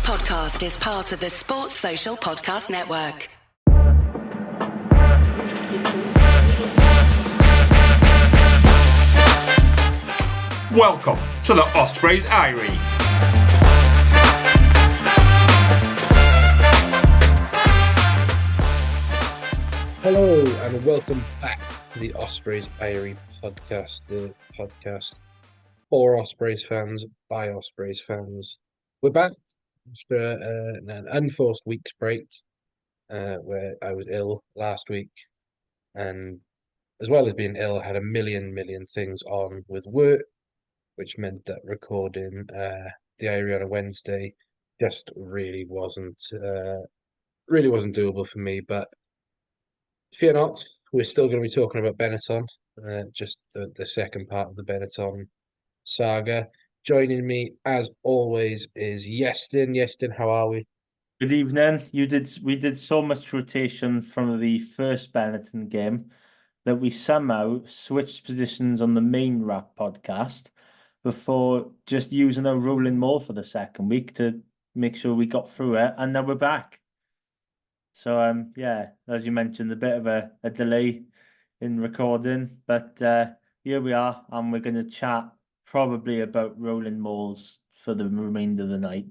podcast is part of the Sports Social Podcast Network. Welcome to the Ospreys Eyrie. Hello and welcome back to the Ospreys Eyrie podcast, the podcast for Ospreys fans by Ospreys fans. We're back after an unforced week's break where I was ill last week, and as well as being ill, I had a million things on with work, which meant that recording the Eyrie on a Wednesday just really wasn't doable for me. But fear not, we're still going to be talking about Benetton, just the second part of the Benetton saga. Joining me, as always, is Yestin. Yestin, how are we? Good evening. We did so much rotation from the first Benetton game that we somehow switched positions on the main rap podcast before just using a rolling maul for the second week to make sure we got through it, and now we're back. So yeah, as you mentioned, a bit of a delay in recording, but here we are, and we're going to chat probably about rolling mauls for the remainder of the night.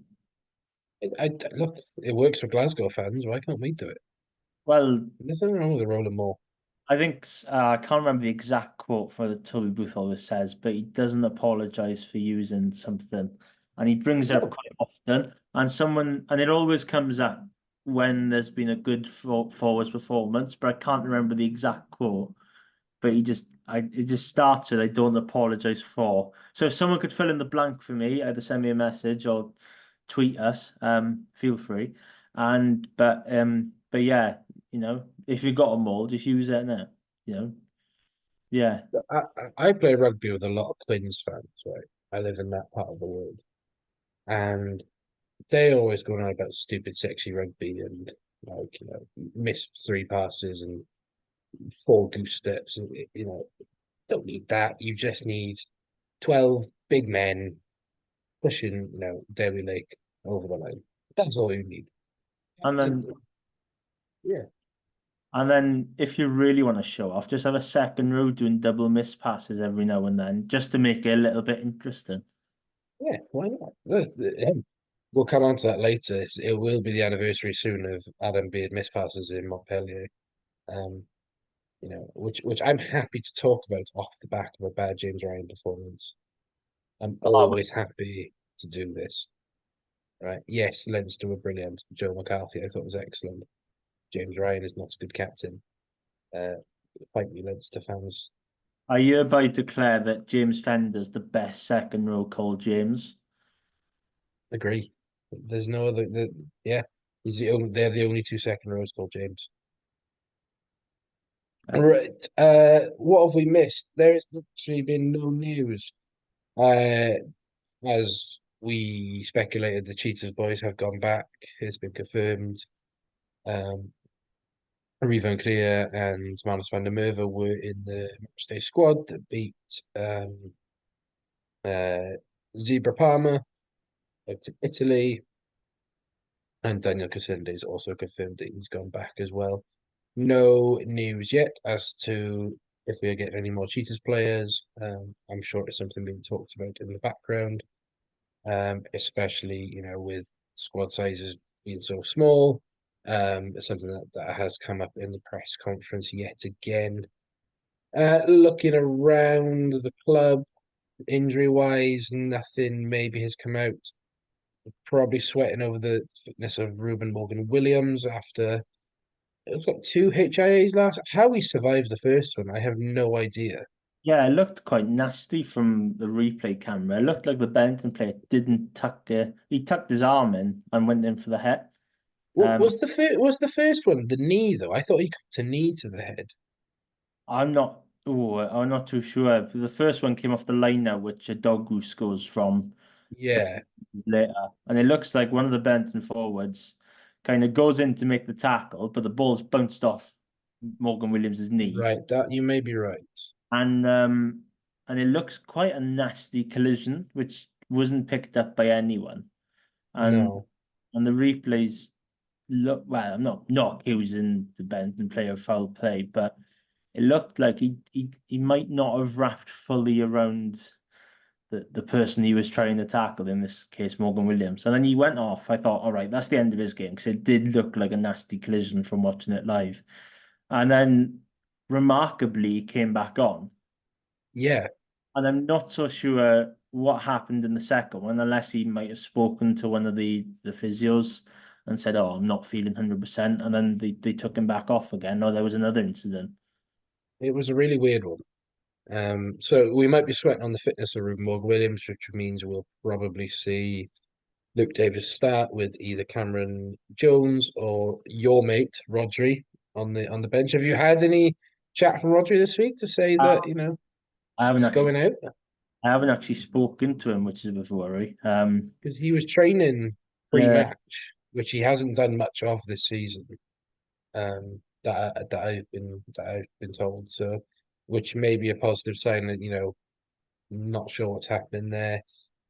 Look, it works for Glasgow fans. Why can't we do it? Well, Nothing wrong with the rolling maul. I think I can't remember the exact quote for the Toby Booth always says, but he doesn't apologise for using something, and he brings it up quite often. And it always comes up when there's been a good forwards performance, but I can't remember the exact quote. But it just starts with, "I don't apologise for." So if someone could fill in the blank for me, either send me a message or tweet us. Feel free. But yeah, if you've got a maul, just use it now. Yeah. I play rugby with a lot of Quins fans, right? I live in that part of the world, and they always go on about stupid, sexy rugby and missed 3 passes and 4 goose steps. And, don't need that. You just need 12 big men pushing, Derby Lake over the line. That's all you need. And then, yeah. And then if you really want to show off, just have a second row doing double miss passes every now and then, just to make it a little bit interesting. Yeah, why not? We'll come on to that later. It will be the anniversary soon of Adam being miss passes in Montpellier. Which I'm happy to talk about off the back of a bad James Ryan performance. I'm always happy to do this. Right? Yes, Leinster were brilliant. Joe McCarthy, I thought, was excellent. James Ryan is not a good captain. Fight me, Leinster fans. I hereby declare that James Fender's the best second row called James. Agree. There's no other. They're the only 2 second rows called James. Right. What have we missed? There has literally been no news. As we speculated, the Cheetahs boys have gone back. It's been confirmed. Reeve Van Cleer and Manus van der Merwe were in the matchday squad that beat Zebra Parma to Italy. And Daniel Casende is also confirmed that he's gone back as well. No news yet as to if we are getting any more Cheetahs players. I'm sure it's something being talked about in the background, especially with squad sizes being so small. It's something that has come up in the press conference yet again. Looking around the club, injury-wise, nothing maybe has come out. Probably sweating over the fitness of Ruben Morgan-Williams after it was like 2 HIAs last. How he survived the first one, I have no idea. Yeah, it looked quite nasty from the replay camera. It looked like the Benetton player didn't he tucked his arm in and went in for the head. Was the first one the knee though? I thought he got a knee to the head. I'm not too sure. The first one came off the line now, which a Dogu scores from. Yeah. Later, and it looks like one of the Benetton forwards kind of goes in to make the tackle, but the ball's bounced off Morgan Williams' knee. Right, that you may be right. And it looks quite a nasty collision, which wasn't picked up by anyone. And no. and the replays look well. I'm not accusing the Benton player of foul play, but it looked like he might not have wrapped fully around the person he was trying to tackle, in this case Morgan Williams. And then he went off. I thought, all right, that's the end of his game, because it did look like a nasty collision from watching it live. And then remarkably he came back on. Yeah. And I'm not so sure what happened in the second one, unless he might have spoken to one of the physios and said, "Oh, I'm not feeling 100%," and then they took him back off again. Or there was another incident. It was a really weird one. So we might be sweating on the fitness of Ruben Morgan Williams, which means we'll probably see Luke Davis start with either Cameron Jones or your mate Rodri on the bench. Have you had any chat from Rodri this week to say that I haven't he's actually, going out? I haven't actually spoken to him, which is a bit of a worry. Because he was training Yeah, pre-match, which he hasn't done much of this season. That I've been told. So, which may be a positive sign that not sure what's happening there.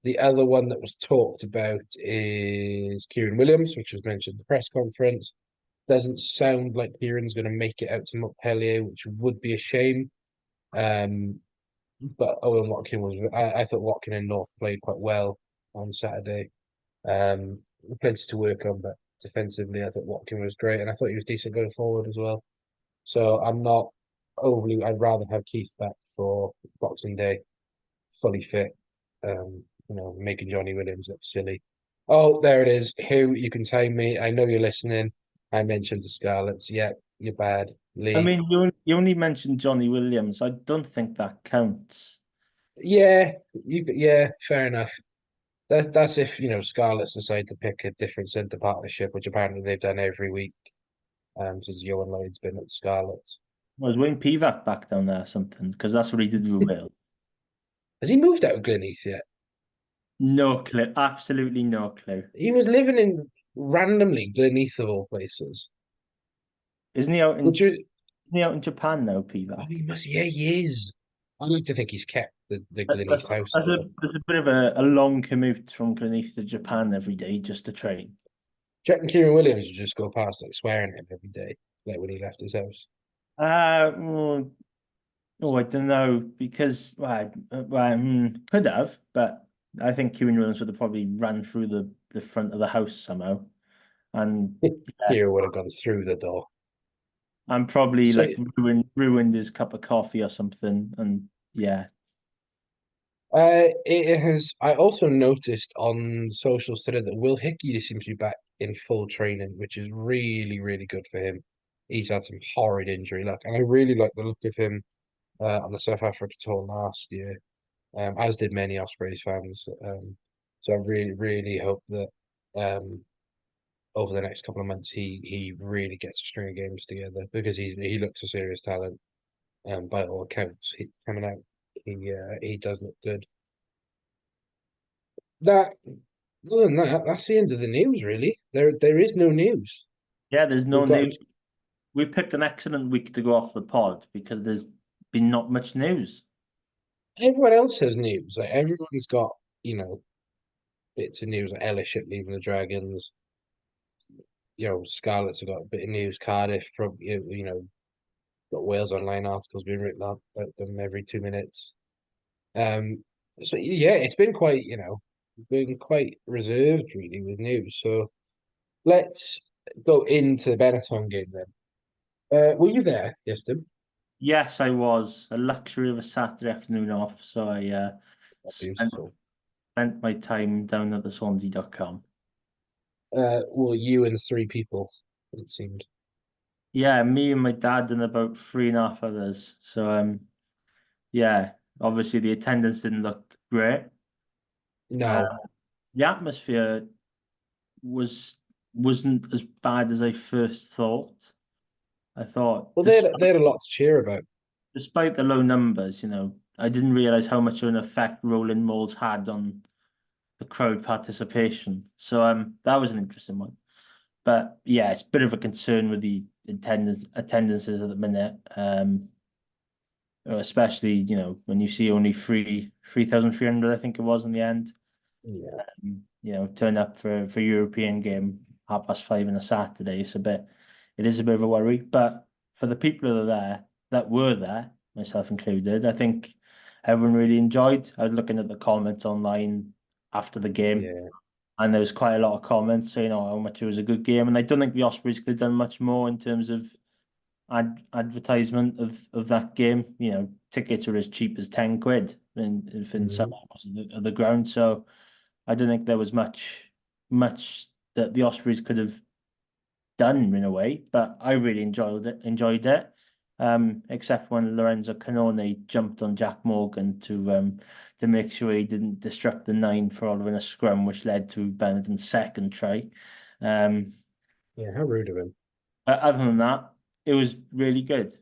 The other one that was talked about is Kieran Williams, which was mentioned at the press conference. Doesn't sound like Kieran's going to make it out to Montpellier, which would be a shame. But Owen Watkin I thought Watkin and North played quite well on Saturday. Plenty to work on, but defensively, I thought Watkin was great, and I thought he was decent going forward as well. So I'm not overly. I'd rather have Keith back for Boxing Day, fully fit. Making Johnny Williams look silly. Oh, there it is. Who you can time me? I know you're listening. I mentioned the Scarlets. Yeah, you're bad, I Lee. mean, you only mentioned Johnny Williams. I don't think that counts. Yeah, yeah, fair enough. That's if Scarlets decide to pick a different centre partnership, which apparently they've done every week since Johan Lloyd's been at Scarlets. Was Wayne Pivac back down there or something? Because that's what he did with Will. Has he moved out of Glenheath yet? No clue. Absolutely no clue. He was living in randomly Glenheath of all places. Isn't he out in Which is, isn't he out in Japan now, oh, Pivac? he must, yeah, he is. I like to think he's kept the Glenheath house though. There's a bit of a long commute from Gleneath to Japan every day just to train. Jack and Kieran Williams would just go past like swearing at him every day, like when he left his house. Oh, I don't know, because could have, but I think Kieran Williams would have probably ran through the front of the house somehow, and Kieran would have gone through the door. and probably So like ruined his cup of coffee or something, and yeah. it has. I also noticed on social today that Will Hickey seems to be back in full training, which is really, really good for him. He's had some horrid injury luck, and I really like the look of him on the South Africa tour last year, as did many Ospreys fans. So I really, really hope that over the next couple of months he really gets a string of games together because he looks a serious talent. By all accounts, coming out, he does look good. That Other than that, that's the end of the news. Really, there is no news. Yeah, there's no We've got news. We picked an excellent week to go off the pod because there's been not much news. everyone else has news. Like everyone's got bits of news. Like Ellership leaving the Dragons. Scarlets have got a bit of news. Cardiff probably got Wales Online articles being written up about them every 2 minutes. So yeah, it's been quite reserved really with news. So let's go into the Benetton game then. Were you there yesterday? Yes, I was. A luxury of a Saturday afternoon off, so I spent Beautiful. spent my time down at the Swansea.com. Well, you and three people, it seemed. Yeah, me and my dad and about three and a half others. So yeah, obviously the attendance didn't look great. Uh, No. the atmosphere wasn't as bad as I first thought. I thought, Well, they had a lot to cheer about. despite the low numbers, I didn't realize how much of an effect Rolling Malls had on the crowd participation. So that was an interesting one. But yeah, it's a bit of a concern with the attendances at the minute. Especially, when you see only 3,300, I think it was in the end. Yeah. turn up for a European game 5:30 on a Saturday. It is a bit of a worry. But for the people that were there, myself included, I think everyone really enjoyed. I was looking at the comments online after the game, Yeah. and there was quite a lot of comments saying, how much it was a good game. And I don't think the Ospreys could have done much more in terms of advertisement of that game. Tickets are as cheap as 10 quid in some areas of the ground. So I don't think there was much that the Ospreys could have done in a way, but I really enjoyed it. Except when Lorenzo Canone jumped on Jack Morgan to make sure he didn't disrupt the 9 following a scrum, which led to Benetton's second try. Yeah, how rude of him. But other than that, it was really good.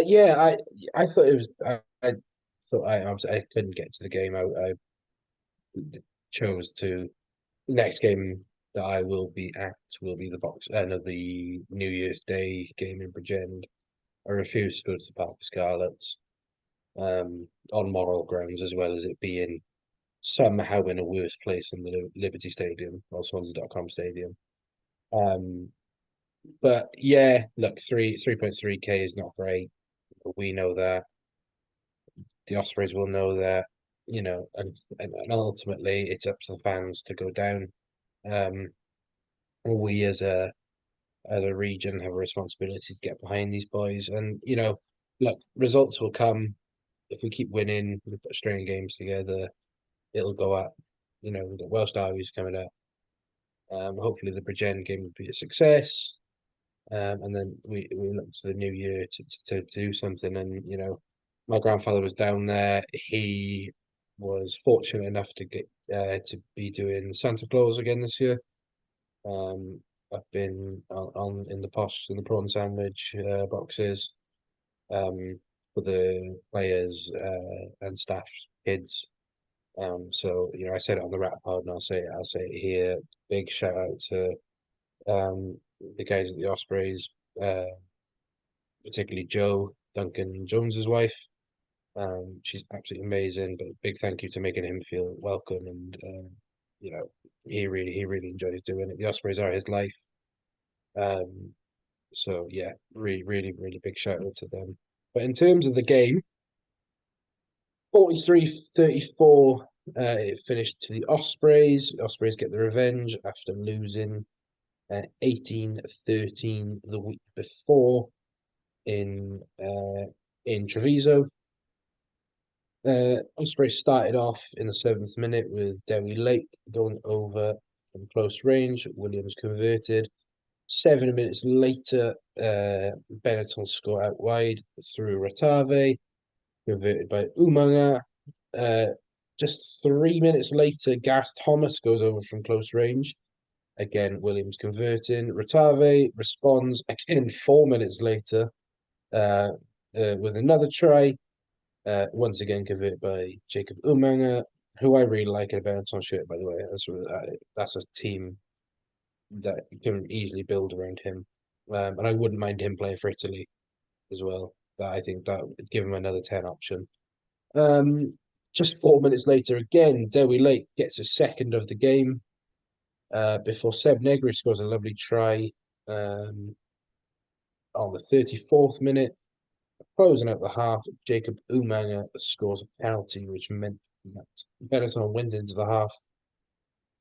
Yeah, I thought it was. I thought I couldn't get to the game. I chose to. Next game that I will be at will be the New Year's Day game in Bridgend. I refuse to go to the Parc Scarlets, on moral grounds, as well as it being somehow in a worse place than the Liberty Stadium or Swansea.com Stadium. But yeah, look, 3.3K is not great. We know that. The Ospreys will know that, and ultimately it's up to the fans to go down. Um, we as a region have a responsibility to get behind these boys, and look, results will come if we keep winning. We put string games together, it'll go up. We've got Welsh derbies coming up. Hopefully the Bridgend game will be a success. And then we look to the new year to do something. And my grandfather was down there. He was fortunate enough to get to be doing Santa Claus again this year. I've been on in the posh in the prawn sandwich boxes for the players and staff kids. So I said it on the rap pod, and I'll say it here. Big shout out to the guys at the Ospreys, particularly Joe, Duncan Jones's wife. She's absolutely amazing. But big thank you to making him feel welcome, and he really enjoys doing it. The Ospreys are his life. So yeah, really big shout out to them. But in terms of the game, 43-34, it finished to the Ospreys. The Ospreys get the revenge after losing 18-13 the week before in Treviso. Ospreys started off in the 7th minute with Dewi Lake going over from close range. Williams converted. 7 minutes later, Benetton score out wide through Ratave, converted by Umanga. Just 3 minutes later, Gareth Thomas goes over from close range. Again, Williams converting. Ratave responds again 4 minutes later with another try. Once again converted by Jacob Umanga, who I really like in a Benetton shirt, by the way. That's a team that you can easily build around him. And I wouldn't mind him playing for Italy as well. But I think that would give him another 10 option. Just 4 minutes later, again, Dewi Lake gets a second of the game before Seb Negri scores a lovely try on the 34th minute. Closing out the half, Jacob Umanga scores a penalty, which meant that Benetton went into the half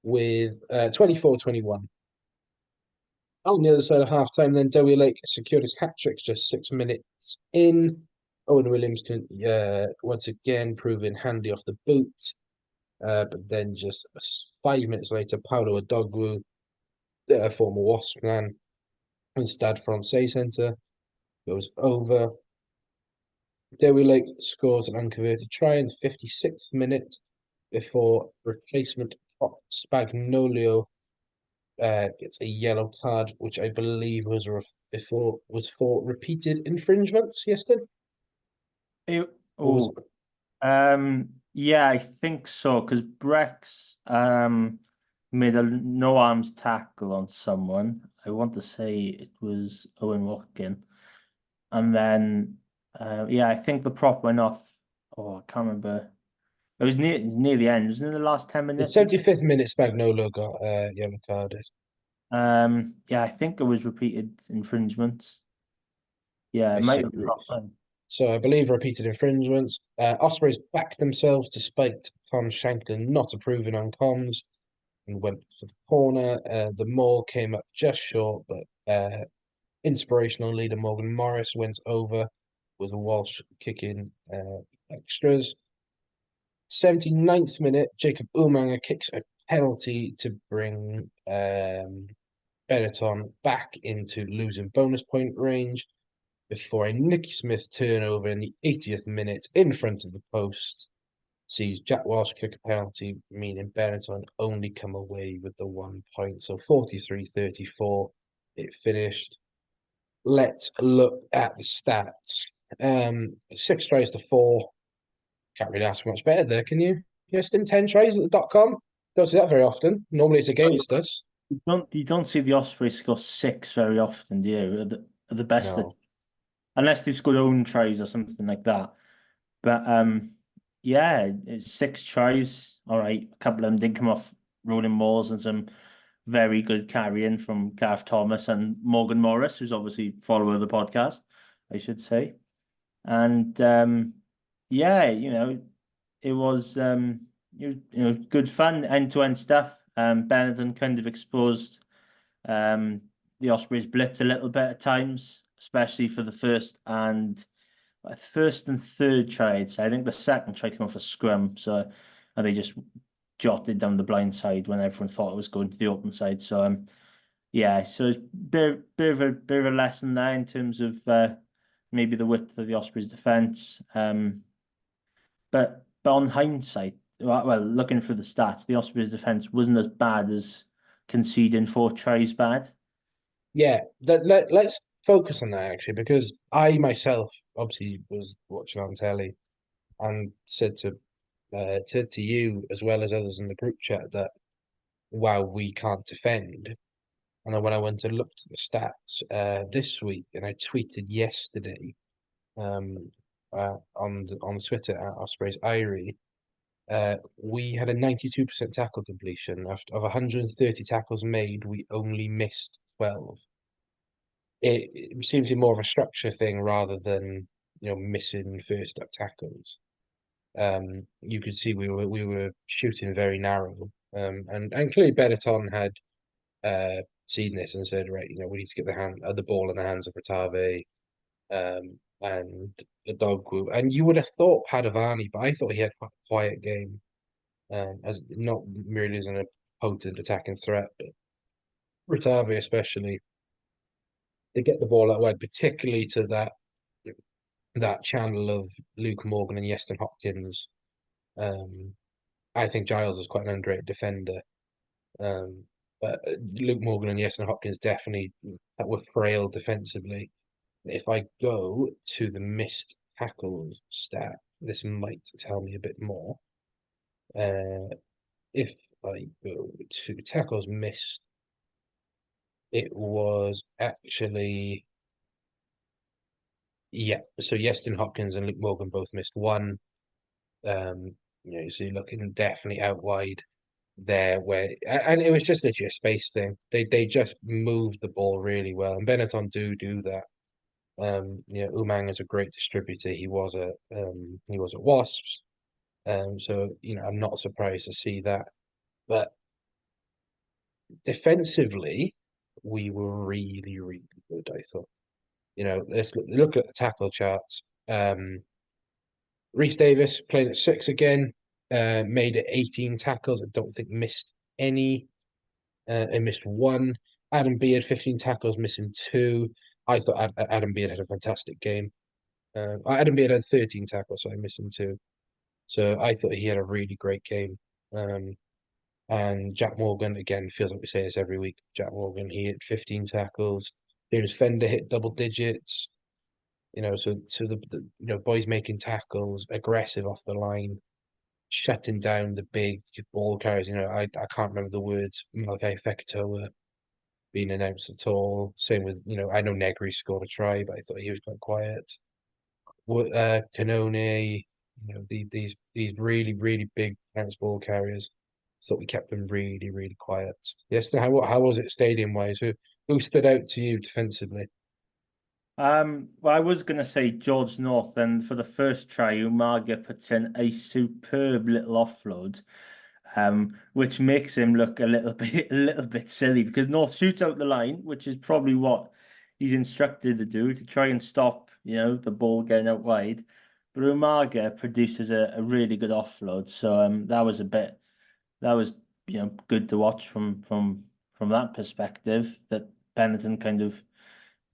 with 24-21. On the other side of half-time, then Dewi Lake secured his hat-trick just 6 minutes in. Owen Williams can once again proving handy off the boot. But then just 5 minutes later, Paolo Adogwu, former Wasp man, and Stade Francais centre, goes over. Dewi Lake scores an unconverted try in the 56th minute before replacement Spagnolio gets a yellow card, which I believe was for repeated infringements yesterday. Yeah, I think so, because Brex made a no arms tackle on someone. I want to say it was Owen Watkin, and then I think the prop went off. Oh, I can't remember It was near the end. It was in the last 10 The minutes. 75th minute, Spagnolo got yellow carded. Yeah, I think it was repeated infringements. Yeah, I it might see. have been offside. So I believe repeated infringements. Ospreys backed themselves despite Tom Shanklin not approving on comms and went for the corner. The maul came up just short, but inspirational leader Morgan Morris went over with a Walsh kicking extras. 79th minute, Jacob Umaga kicks a penalty to bring Benetton back into losing bonus point range before a Nicky Smith turnover in the 80th minute in front of the post sees Jack Walsh kick a penalty, meaning Benetton only come away with the 1 point. So 43-34, it finished. Let's look at the stats. 6 tries to 4. Can't really ask for much better there, can you? Justin, 10 tries at the .com. Don't see that very often. Normally it's against us. You don't see the Ospreys score 6 very often, do you? At the best No. unless they've scored own tries or something like that. But yeah, it's 6 tries. All right, a couple of them did come off rolling mauls and some very good carrying from Gareth Thomas and Morgan Morris, who's obviously follower of the podcast, I should say. And yeah, it was good fun, end-to-end stuff. Benetton kind of exposed the Ospreys blitz a little bit at times, especially for the first and third tries. I think the second try came off a scrum, and they just jotted down the blind side when everyone thought it was going to the open side. So yeah, so it's bit of a lesson there in terms of maybe the width of the Ospreys' defence. But on hindsight, well, looking through the stats, the Ospreys' defence wasn't as bad as conceding 4 tries bad. Yeah, let's focus on that actually, because I myself obviously was watching on telly and said to you as well as others in the group chat that wow, we can't defend. And then when I went to look at the stats this week, and I tweeted yesterday on Twitter at Ospreys Irie, we had a 92% tackle completion. Of 130 tackles made, we only missed 12. It seems to be more of a structure thing rather than missing first up tackles. You could see we were shooting very narrow, and clearly Benetton had seen this and said, right, we need to get the ball in the hands of Rotave, and the dog group. And you would have thought Padovani, but I thought he had quite a quiet game, as not merely as an potent attacking threat, but Rotave especially to get the ball out wide, particularly to that channel of Luke Morgan and Yeston Hopkins. I think Giles is quite an underrated defender. But Luke Morgan and Yeston Hopkins definitely were frail defensively. If I go to the missed tackles stat, this might tell me a bit more. If I go to tackles missed, it was actually so Yeston Hopkins and Luke Morgan both missed one. So you're looking definitely out wide there and it was just literally a space thing. They just moved the ball really well, and Benetton do that. Umang is a great distributor. He was at Wasps. So I'm not surprised to see that. But defensively, we were really, really good, I thought. Let's look at the tackle charts. Reece Davis playing at 6 again, made it 18 tackles. I don't think missed any. He missed one. Adam Beard, 15 tackles, missing 2. I thought Adam Beard had a fantastic game. Adam Beard had 13 tackles, so I'm missing 2. So I thought he had a really great game. And Jack Morgan, again, feels like we say this every week. Jack Morgan, he hit 15 tackles. James Fender hit double digits. So the boys making tackles, aggressive off the line, shutting down the big ball carriers. I can't remember the words Malachi Fekitoa being announced at all. Same with, I know Negri scored a try, but I thought he was quite quiet. Canone, These really really big bounce ball carriers. Thought we kept them really really quiet. Yesterday, how was it stadium wise? Who stood out to you defensively? Well, I was going to say George North, and for the first try, Umaga puts in a superb little offload, which makes him look a little bit silly because North shoots out the line, which is probably what he's instructed to do to try and stop, the ball getting out wide. But Umaga produces a really good offload, so that was good to watch from that perspective. That Benetton kind of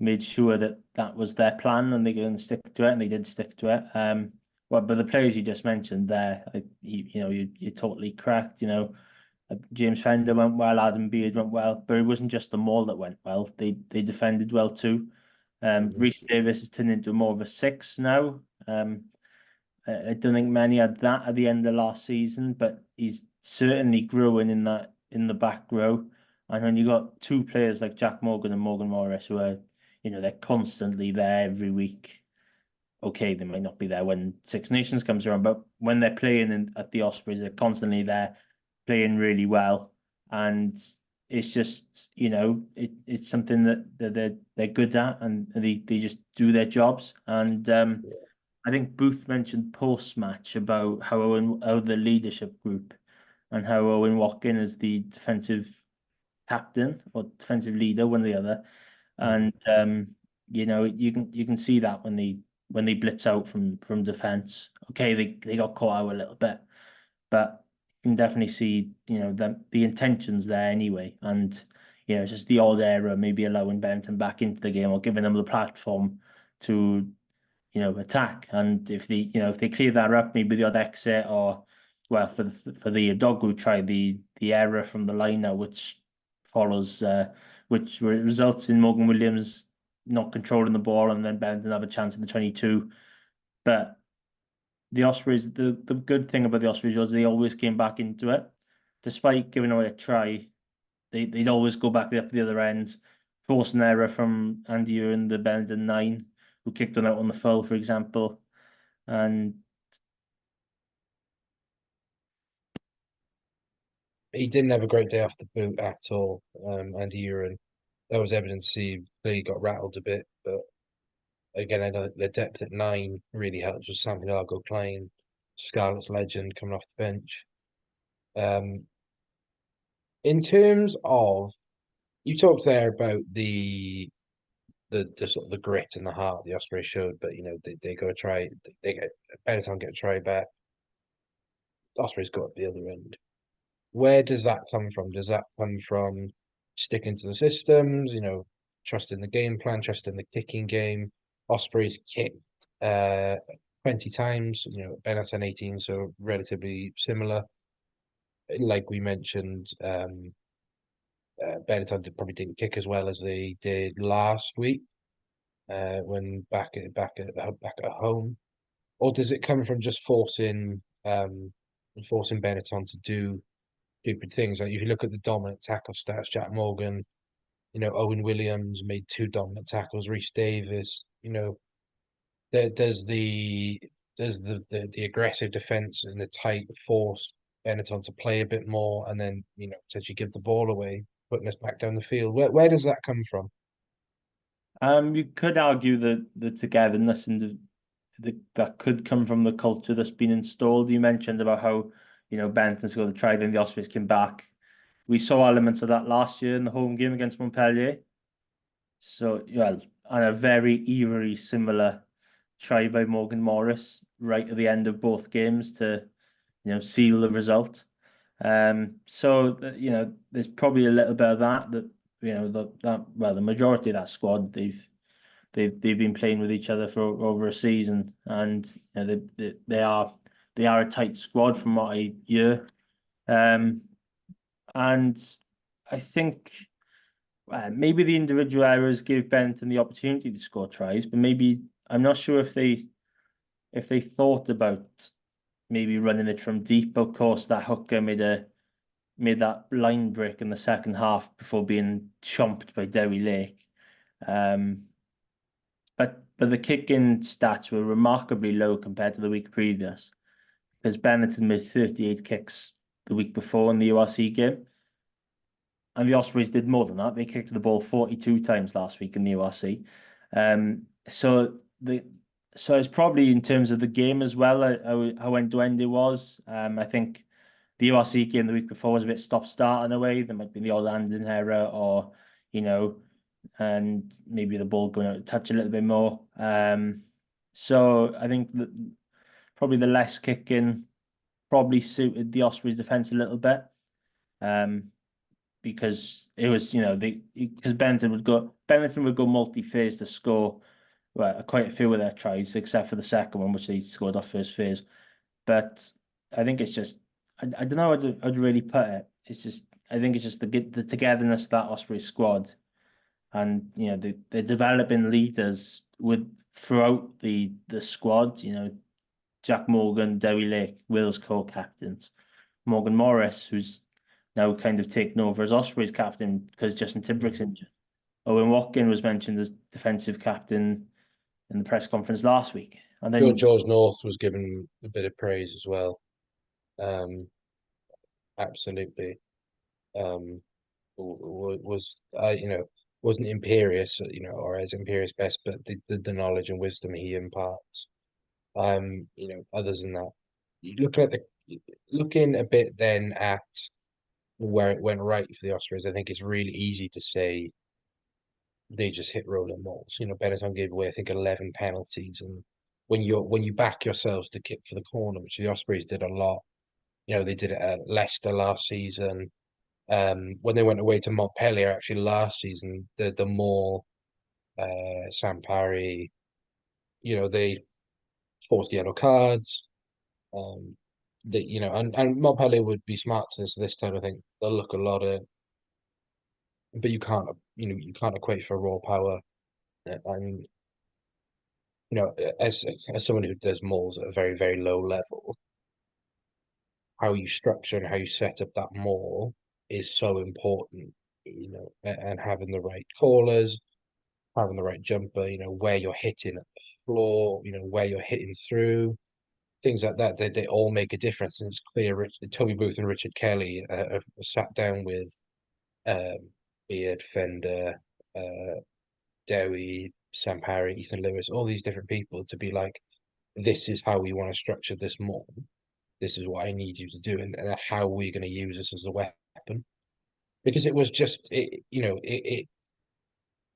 made sure that that was their plan and they're going to stick to it, and they did stick to it. But the players you just mentioned there, you're totally correct. James Fender went well, Adam Beard went well, but it wasn't just them all that went well. They defended well too. Rhys Davis has turned into more of a six now. I don't think many had that at the end of last season, but he's certainly growing in the back row. And when you got two players like Jack Morgan and Morgan Morris who are, they're constantly there every week. Okay, they might not be there when Six Nations comes around, but when they're playing at the Ospreys, they're constantly there, playing really well. And it's just, it's something that they're good at, and they just do their jobs. And I think Booth mentioned post match about how the leadership group and how Owen Watkin is the defensive captain or defensive leader, one or the other. And you can see that when they blitz out from defense. Okay, they got caught out a little bit, but you can definitely see the intentions there anyway. And it's just the odd error, maybe allowing Benton back into the game or giving them the platform to attack. And if they clear that up, maybe the odd exit, or well, for the Doggo try the error from the liner, which follows, which results in Morgan Williams not controlling the ball, and then Benton have a chance in the 22. But the Ospreys, the good thing about the Ospreys was they always came back into it, despite giving away a try. They'd always go back up the other end, force an error from Andy Ewan, the Benton 9, who kicked one out on the full, for example. And He didn't have a great day off the boot at all. Andy Ewan, there was evidence he got rattled a bit, but again, I know the depth at 9 really helps with Sam Hidalgo playing, Scarlet's legend coming off the bench. In terms of, you talked there about the sort of the grit and the heart the Ospreys showed, but they go try, they get Benetton get a try back. Ospreys go up the other end. Where does that come from? Does that come from sticking to the systems, trusting the game plan, trusting the kicking game? Ospreys kicked 20 times, Benetton 18, so relatively similar. Like we mentioned, Benetton probably didn't kick as well as they did last week when back at home. Or does it come from just forcing Benetton to do stupid things? Like if you look at the dominant tackle stats, Jack Morgan, Owen Williams made 2 dominant tackles, Rhys Davis, does the aggressive defense and the tight force Benetton to play a bit more, and then potentially give the ball away, putting us back down the field? Where does that come from? you could argue that the togetherness and that could come from the culture that's been installed. You mentioned about how Benton's got to try, then the Ospreys came back. We saw elements of that last year in the home game against Montpellier. So, and a very eerily similar try by Morgan Morris right at the end of both games to, seal the result. So there's probably a little bit of that the majority of that squad they've been playing with each other for over a season, and they are a tight squad from what I hear. And I think maybe the individual errors give Benton the opportunity to score tries, but maybe I'm not sure if they thought about maybe running it from deep. Of course, that hooker made that line break in the second half before being chomped by Derry Lake. But but the kicking stats were remarkably low compared to the week previous, because Benetton made 38 kicks the week before in the URC game. And the Ospreys did more than that. They kicked the ball 42 times last week in the URC. So it's probably in terms of the game as well, how end-to-end it was. I think the URC game the week before was a bit stop-start in a way. There might be the odd handling error or, and maybe the ball going out of touch a little bit more. So I think that probably the less kicking probably suited the Ospreys defense a little bit. Because it was, because Benetton would go multi-phase to score quite a few of their tries, except for the second one, which they scored off first phase. But I think it's just, I don't know how I'd really put it. I think it's just the togetherness of that Osprey squad, and they're developing leaders throughout the squad. Jack Morgan, Dewi Lake, Will's co-captains, Morgan Morris, who's now kind of taken over as Ospreys captain because Justin Tibrick's injured. Owen Watkin was mentioned as defensive captain in the press conference last week. And then George North was given a bit of praise as well. Absolutely. Wasn't imperious, or as imperious best, but the knowledge and wisdom he imparts. Other than that, looking a bit then at where it went right for the Ospreys, I think it's really easy to say they just hit rolling balls. Benetton gave away, I think, 11 penalties, and when you back yourselves to kick for the corner, which the Ospreys did a lot. They did it at Leicester last season. When they went away to Montpellier, actually last season, the more Sampari, they forced yellow cards. And Montpellier would be smart to this time. I think they'll look a lot at, but you can't equate for raw power. And as someone who does mauls at a very, very low level, how you structure and how you set up that maul is so important. And having the right callers, having the right jumper, where you're hitting at the floor, where you're hitting through. Things like that, they all make a difference. And it's clear Toby Booth and Richard Kelly have sat down with Beard, Fender, Dewi, Sampari, Ethan Lewis, all these different people to be like, this is how we want to structure this more. This is what I need you to do, and how we're going to use this as a weapon. Because it was just, it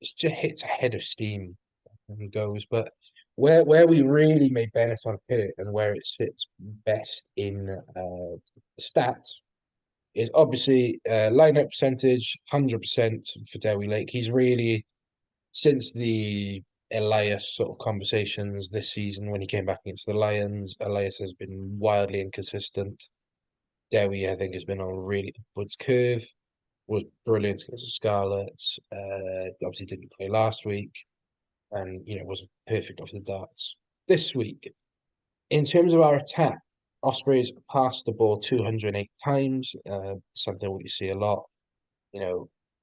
just hits ahead of steam and goes. But where we really made Benetton hit and where it sits best in stats is obviously lineup percentage, 100% for Dewi Lake. He's really, since the Elias sort of conversations this season when he came back against the Lions, Elias has been wildly inconsistent. Dewi, I think, has been on a really upwards curve. Was brilliant against the Scarlets. Obviously didn't play last week, and was perfect off the darts this week. In terms of our attack, Ospreys passed the ball 208 times. Something what you see a lot.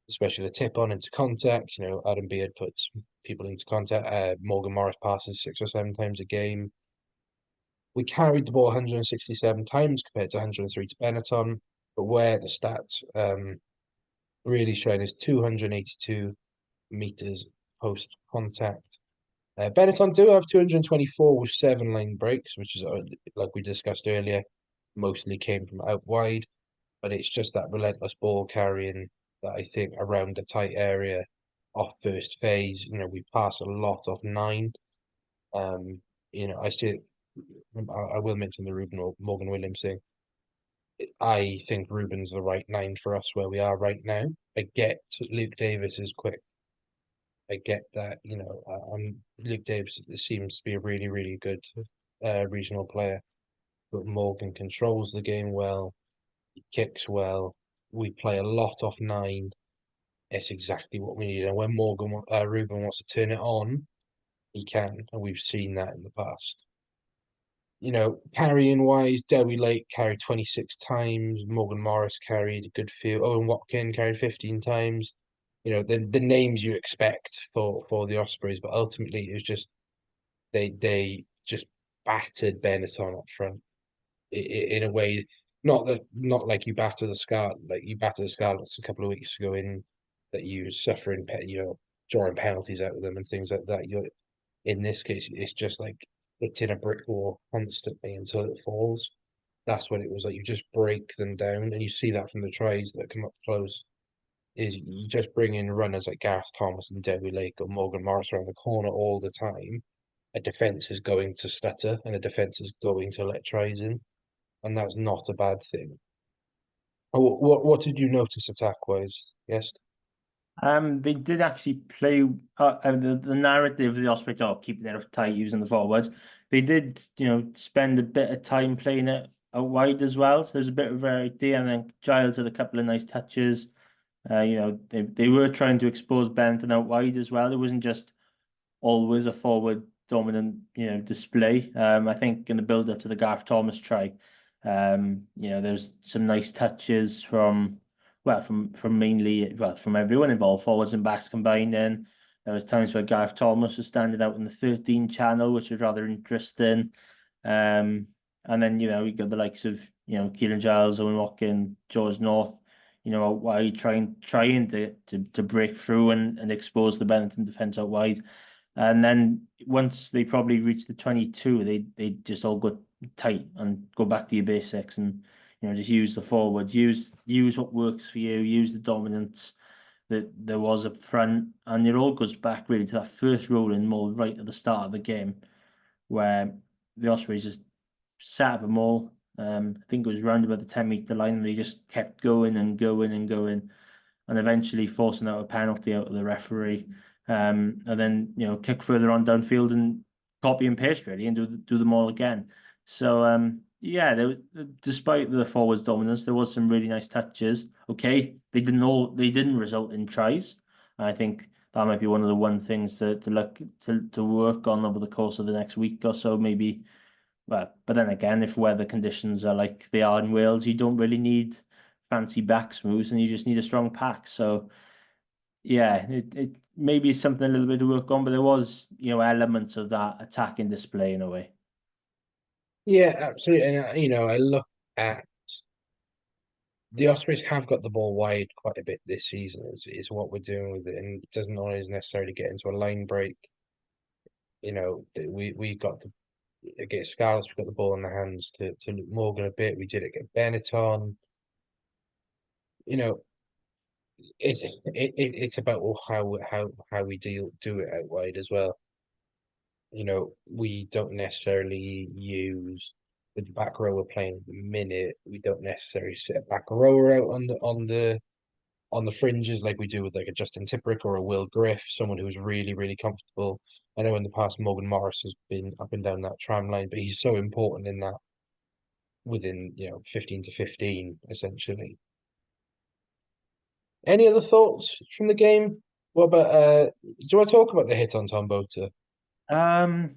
Especially the tip on into contact. Adam Beard puts people into contact. Morgan Morris passes 6 or 7 times a game. We carried the ball 167 times compared to 103 to Benetton, but where the stats really shine is 282 meters post contact. Benetton do have 224 with 7 line breaks, which is like we discussed earlier, mostly came from out wide, but it's just that relentless ball carrying that I think around the tight area off first phase. We pass a lot off 9. I will mention the Ruben or Morgan Williams thing. I think Ruben's the right 9 for us where we are right now. I get Luke Davis is quick. I get that, Luke Davis seems to be a really, really good regional player, but Morgan controls the game well, he kicks well. We play a lot off 9. It's exactly what we need. And when Ruben wants to turn it on, he can, and we've seen that in the past. Carrying wise, Dewi Lake carried 26 times. Morgan Morris carried a good few. Owen Watkin carried 15 times. The names you expect for the Ospreys, but ultimately it was just they just battered Benetton up front in a way. Not like you batter the Scarlets a couple of weeks ago in that you suffering, drawing penalties out of them and things like that. You're in this case, it's just like hitting a brick wall constantly until it falls. That's what it was like. You just break them down, and you see that from the tries that come up close. Is you just bring in runners like Gareth Thomas and Debbie Lake or Morgan Morris around the corner all the time. A defense is going to stutter, and a defense is going to let tries in, and that's not a bad thing. What did you notice attack wise? Yes. They did actually play the narrative of the Ospreys are keeping it tight using the forwards. They did, spend a bit of time playing it out wide as well. So there's a bit of variety, and then Giles had a couple of nice touches. They were trying to expose Benton out wide as well. It wasn't just always a forward dominant, display. I think in the build up to the Gareth Thomas try, there's some nice touches from mainly from everyone involved, forwards and backs combined. In there was times where Gareth Thomas was standing out in the 13 channel, which was rather interesting. And then we got the likes of Keelan Giles, Owen Watkin, George North. Why trying to break through and expose the Benetton defence out wide. And then once they probably reached the 22, they just all got tight and go back to your basics and just use the forwards, use what works for you, use the dominance that there was up front, and it all goes back really to that first rolling maul right at the start of the game, where the Ospreys just sat up a maul. I think it was round about the 10-meter line, and they just kept going and going and going, and eventually forcing out a penalty out of the referee. And then kick further on downfield and copy and paste really, and do them all again. So yeah, despite the forwards dominance, there was some really nice touches. Okay, they didn't result in tries. I think that might be one of the one things to look to work on over the course of the next week or so, maybe. But then again, if weather conditions are like they are in Wales, you don't really need fancy back moves, and you just need a strong pack. So yeah, it maybe something a little bit to work on, but there was elements of that attacking display in a way. Yeah, absolutely. And I look at the Ospreys have got the ball wide quite a bit this season. Is what we're doing with it, and it doesn't always necessarily get into a line break. We got the against Scarlets, we got the ball in the hands to Luke Morgan a bit. We did it against Benetton. You know, it's about how we do it out wide as well. We don't necessarily use the back row we're playing at the minute. We don't necessarily sit a back rower out on the fringes like we do with like a Justin Tipperick or a Will Griff, someone who's really, really comfortable. I know in the past Morgan Morris has been up and down that tram line, but he's so important in that within 15 to 15 essentially. Any other thoughts from the game? What about do you want to talk about the hit on Tom Bota? Um,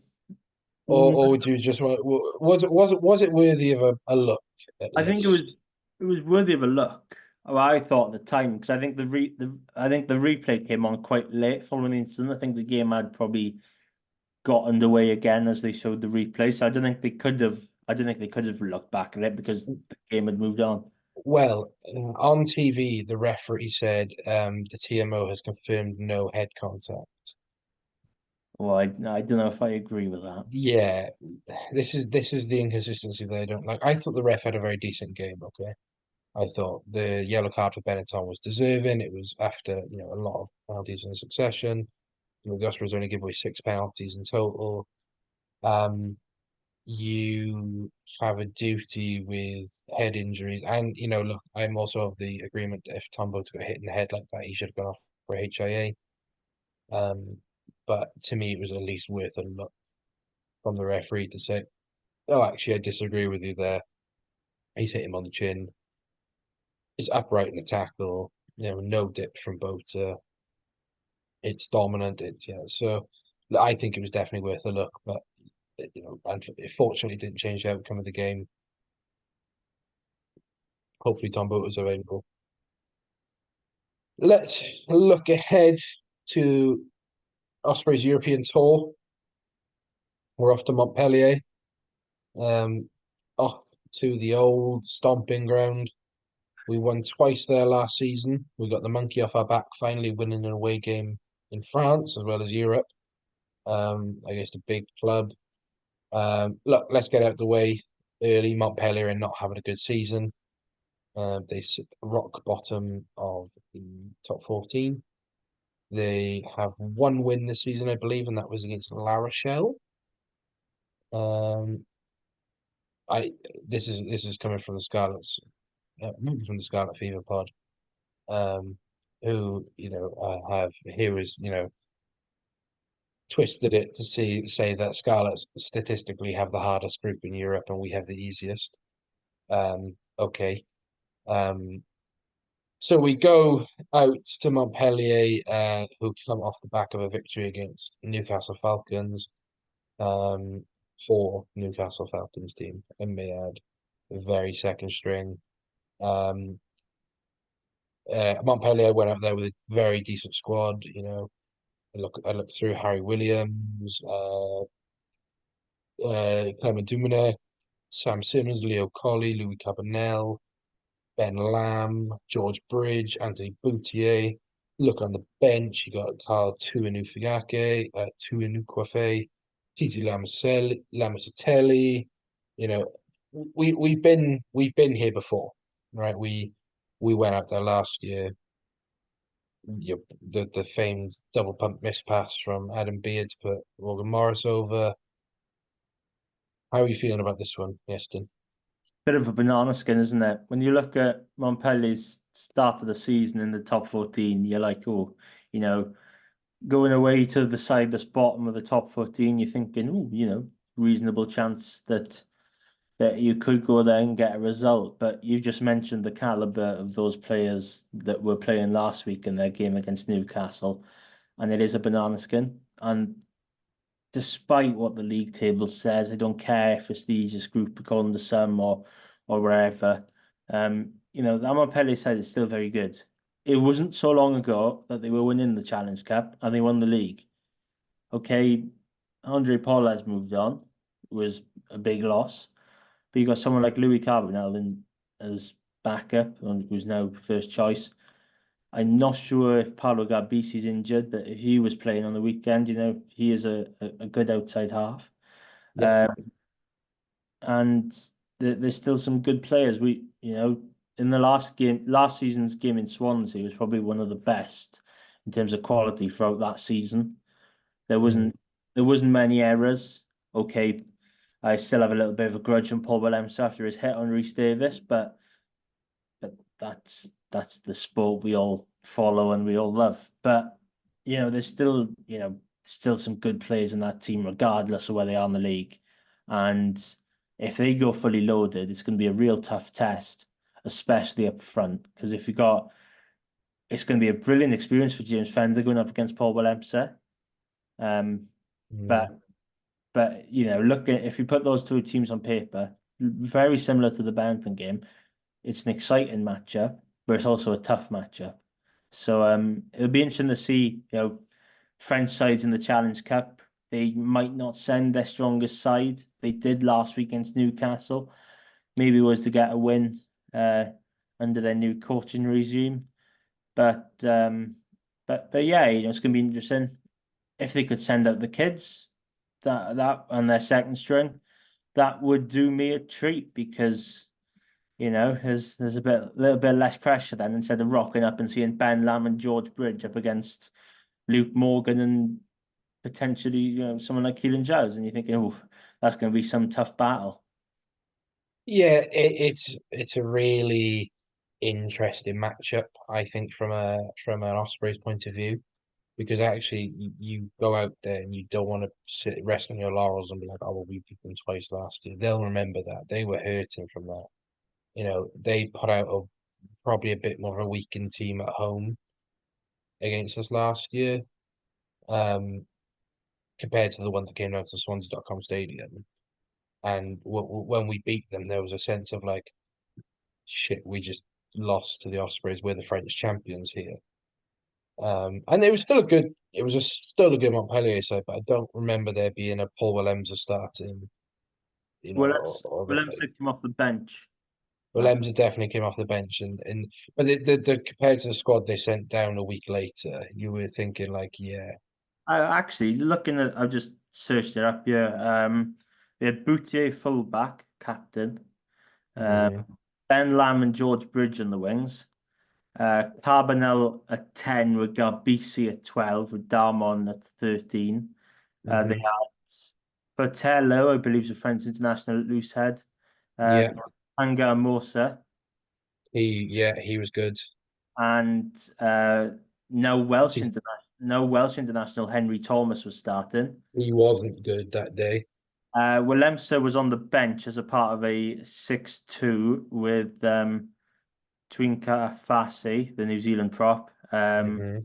Or would you just want was it worthy of a look at I think least? it was worthy of a look. Well, I thought at the time because I think I think the replay came on quite late following the incident. I think the game had probably got underway again as they showed the replay. So I don't think they could have. I don't think they could have looked back at it because the game had moved on. Well, on TV, the referee said the TMO has confirmed no head contact. Well, I don't know if I agree with that. Yeah, this is the inconsistency that I don't like. I thought the ref had a very decent game. Okay, I thought the yellow card for Benetton was deserving. It was after a lot of penalties in succession. The Ospreys only give away 6 penalties in total. Um, you have a duty with head injuries, and look, I'm also of the agreement that if Tom Boat got hit in the head like that, he should have gone off for HIA. But to me, it was at least worth a look from the referee to say, "Oh, actually, I disagree with you there. He's hit him on the chin. It's upright in the tackle. No dip from Bota. It's dominant. So I think it was definitely worth a look, but unfortunately, it didn't change the outcome of the game. Hopefully, Tom Bota's available. Let's look ahead to Osprey's European tour. We're off to Montpellier, off to the old stomping ground. We won twice there last season. We got the monkey off our back, finally winning an away game in France as well as Europe, against a big club. Look, let's get out the way early. Montpellier and not having a good season. They sit rock bottom of the top 14. They have one win this season, I believe, and that was against La Rochelle. Um, I this is coming from the Scarlets, maybe from the Scarlet Fever pod. Who have here is twisted it to say that Scarlets statistically have the hardest group in Europe and we have the easiest. Okay. Um, so we go out to Montpellier, who come off the back of a victory against Newcastle Falcons. Poor Newcastle Falcons team, and may add, very second string. Montpellier went out there with a very decent squad. I looked through Harry Williams, Clement Dumounet, Sam Simmons, Leo Colley, Louis Cabanel, Ben Lamb, George Bridge, Anthony Boutier. Look on the bench, you got Carl Tuanufigake, Tuanukwafe, Titi Lamosatelli. You know, we've been here before, right? We went out there last year. The famed double pump miss pass from Adam Beard to put Morgan Morris over. How are you feeling about this one, Yeston? Bit of a banana skin, isn't it? When you look at Montpellier's start of the season in the top 14, you're like, oh, you know, going away to the side that's bottom of the top 14, you're thinking, oh, reasonable chance that you could go there and get a result. But you just mentioned the caliber of those players that were playing last week in their game against Newcastle, and it is a banana skin. And despite what the league table says, I don't care if it's the easiest group according to some or wherever. The Montpellier side is still very good. It wasn't so long ago that they were winning the Challenge Cup and they won the league. Okay, Andre Paul has moved on. It was a big loss. But you got someone like Louis Carbonell as backup, who's now first choice. I'm not sure if Paolo Garbisi is injured, but if he was playing on the weekend, he is a good outside half. Yeah. And there's still some good players. In the last season's game in Swansea was probably one of the best in terms of quality throughout that season. There wasn't many errors. Okay, I still have a little bit of a grudge on Paul Williams after his hit on Rhys Davis, but that's the sport we all follow and we all love. But there's still some good players in that team, regardless of where they are in the league. And if they go fully loaded, it's going to be a real tough test, especially up front. Because it's going to be a brilliant experience for James Fender going up against Paul Williams. But look at if you put those two teams on paper, very similar to the Barrington game, it's an exciting matchup, but it's also a tough matchup. So it'll be interesting to see, French sides in the Challenge Cup. They might not send their strongest side. They did last week against Newcastle. Maybe it was to get a win under their new coaching regime. But yeah, it's going to be interesting if they could send out the kids that and their second string. That would do me a treat because there's a little bit less pressure then instead of rocking up and seeing Ben Lamb and George Bridge up against Luke Morgan and potentially someone like Keelan Giles, and you're thinking, oh, that's going to be some tough battle. Yeah, it's a really interesting matchup, I think, from an Ospreys point of view, because actually you go out there and you don't want to rest on your laurels and be like, oh well, we beat them twice last year. They'll remember that they were hurting from that. They put out probably a bit more of a weakened team at home against us last year, compared to the one that came down to Swansea.com Stadium. And when we beat them, there was a sense of like, shit, we just lost to the Ospreys. We're the French champions here. And it was still a good. It was still a good Montpellier side, but I don't remember there being a Paul Willemse starting. Or Williams took him off the bench. Willemse definitely came off the bench, but the compared to the squad they sent down a week later, you were thinking like, yeah, I actually looking at. I just searched it up here. They had Boutier fullback, captain. mhm, Ben Lamb and George Bridge on the wings. Carbonell at 10 with Garbisi at 12 with Darmon at 13. They mhm, had Botello, I believe, is a French international at loose head. yeah, Anga Mosa he was good. and He's- no Welsh international Henry Thomas was starting. He wasn't good that day. Willemse was on the bench as a part of a 6-2 with Twinka Fassi, the New Zealand prop. Hmm.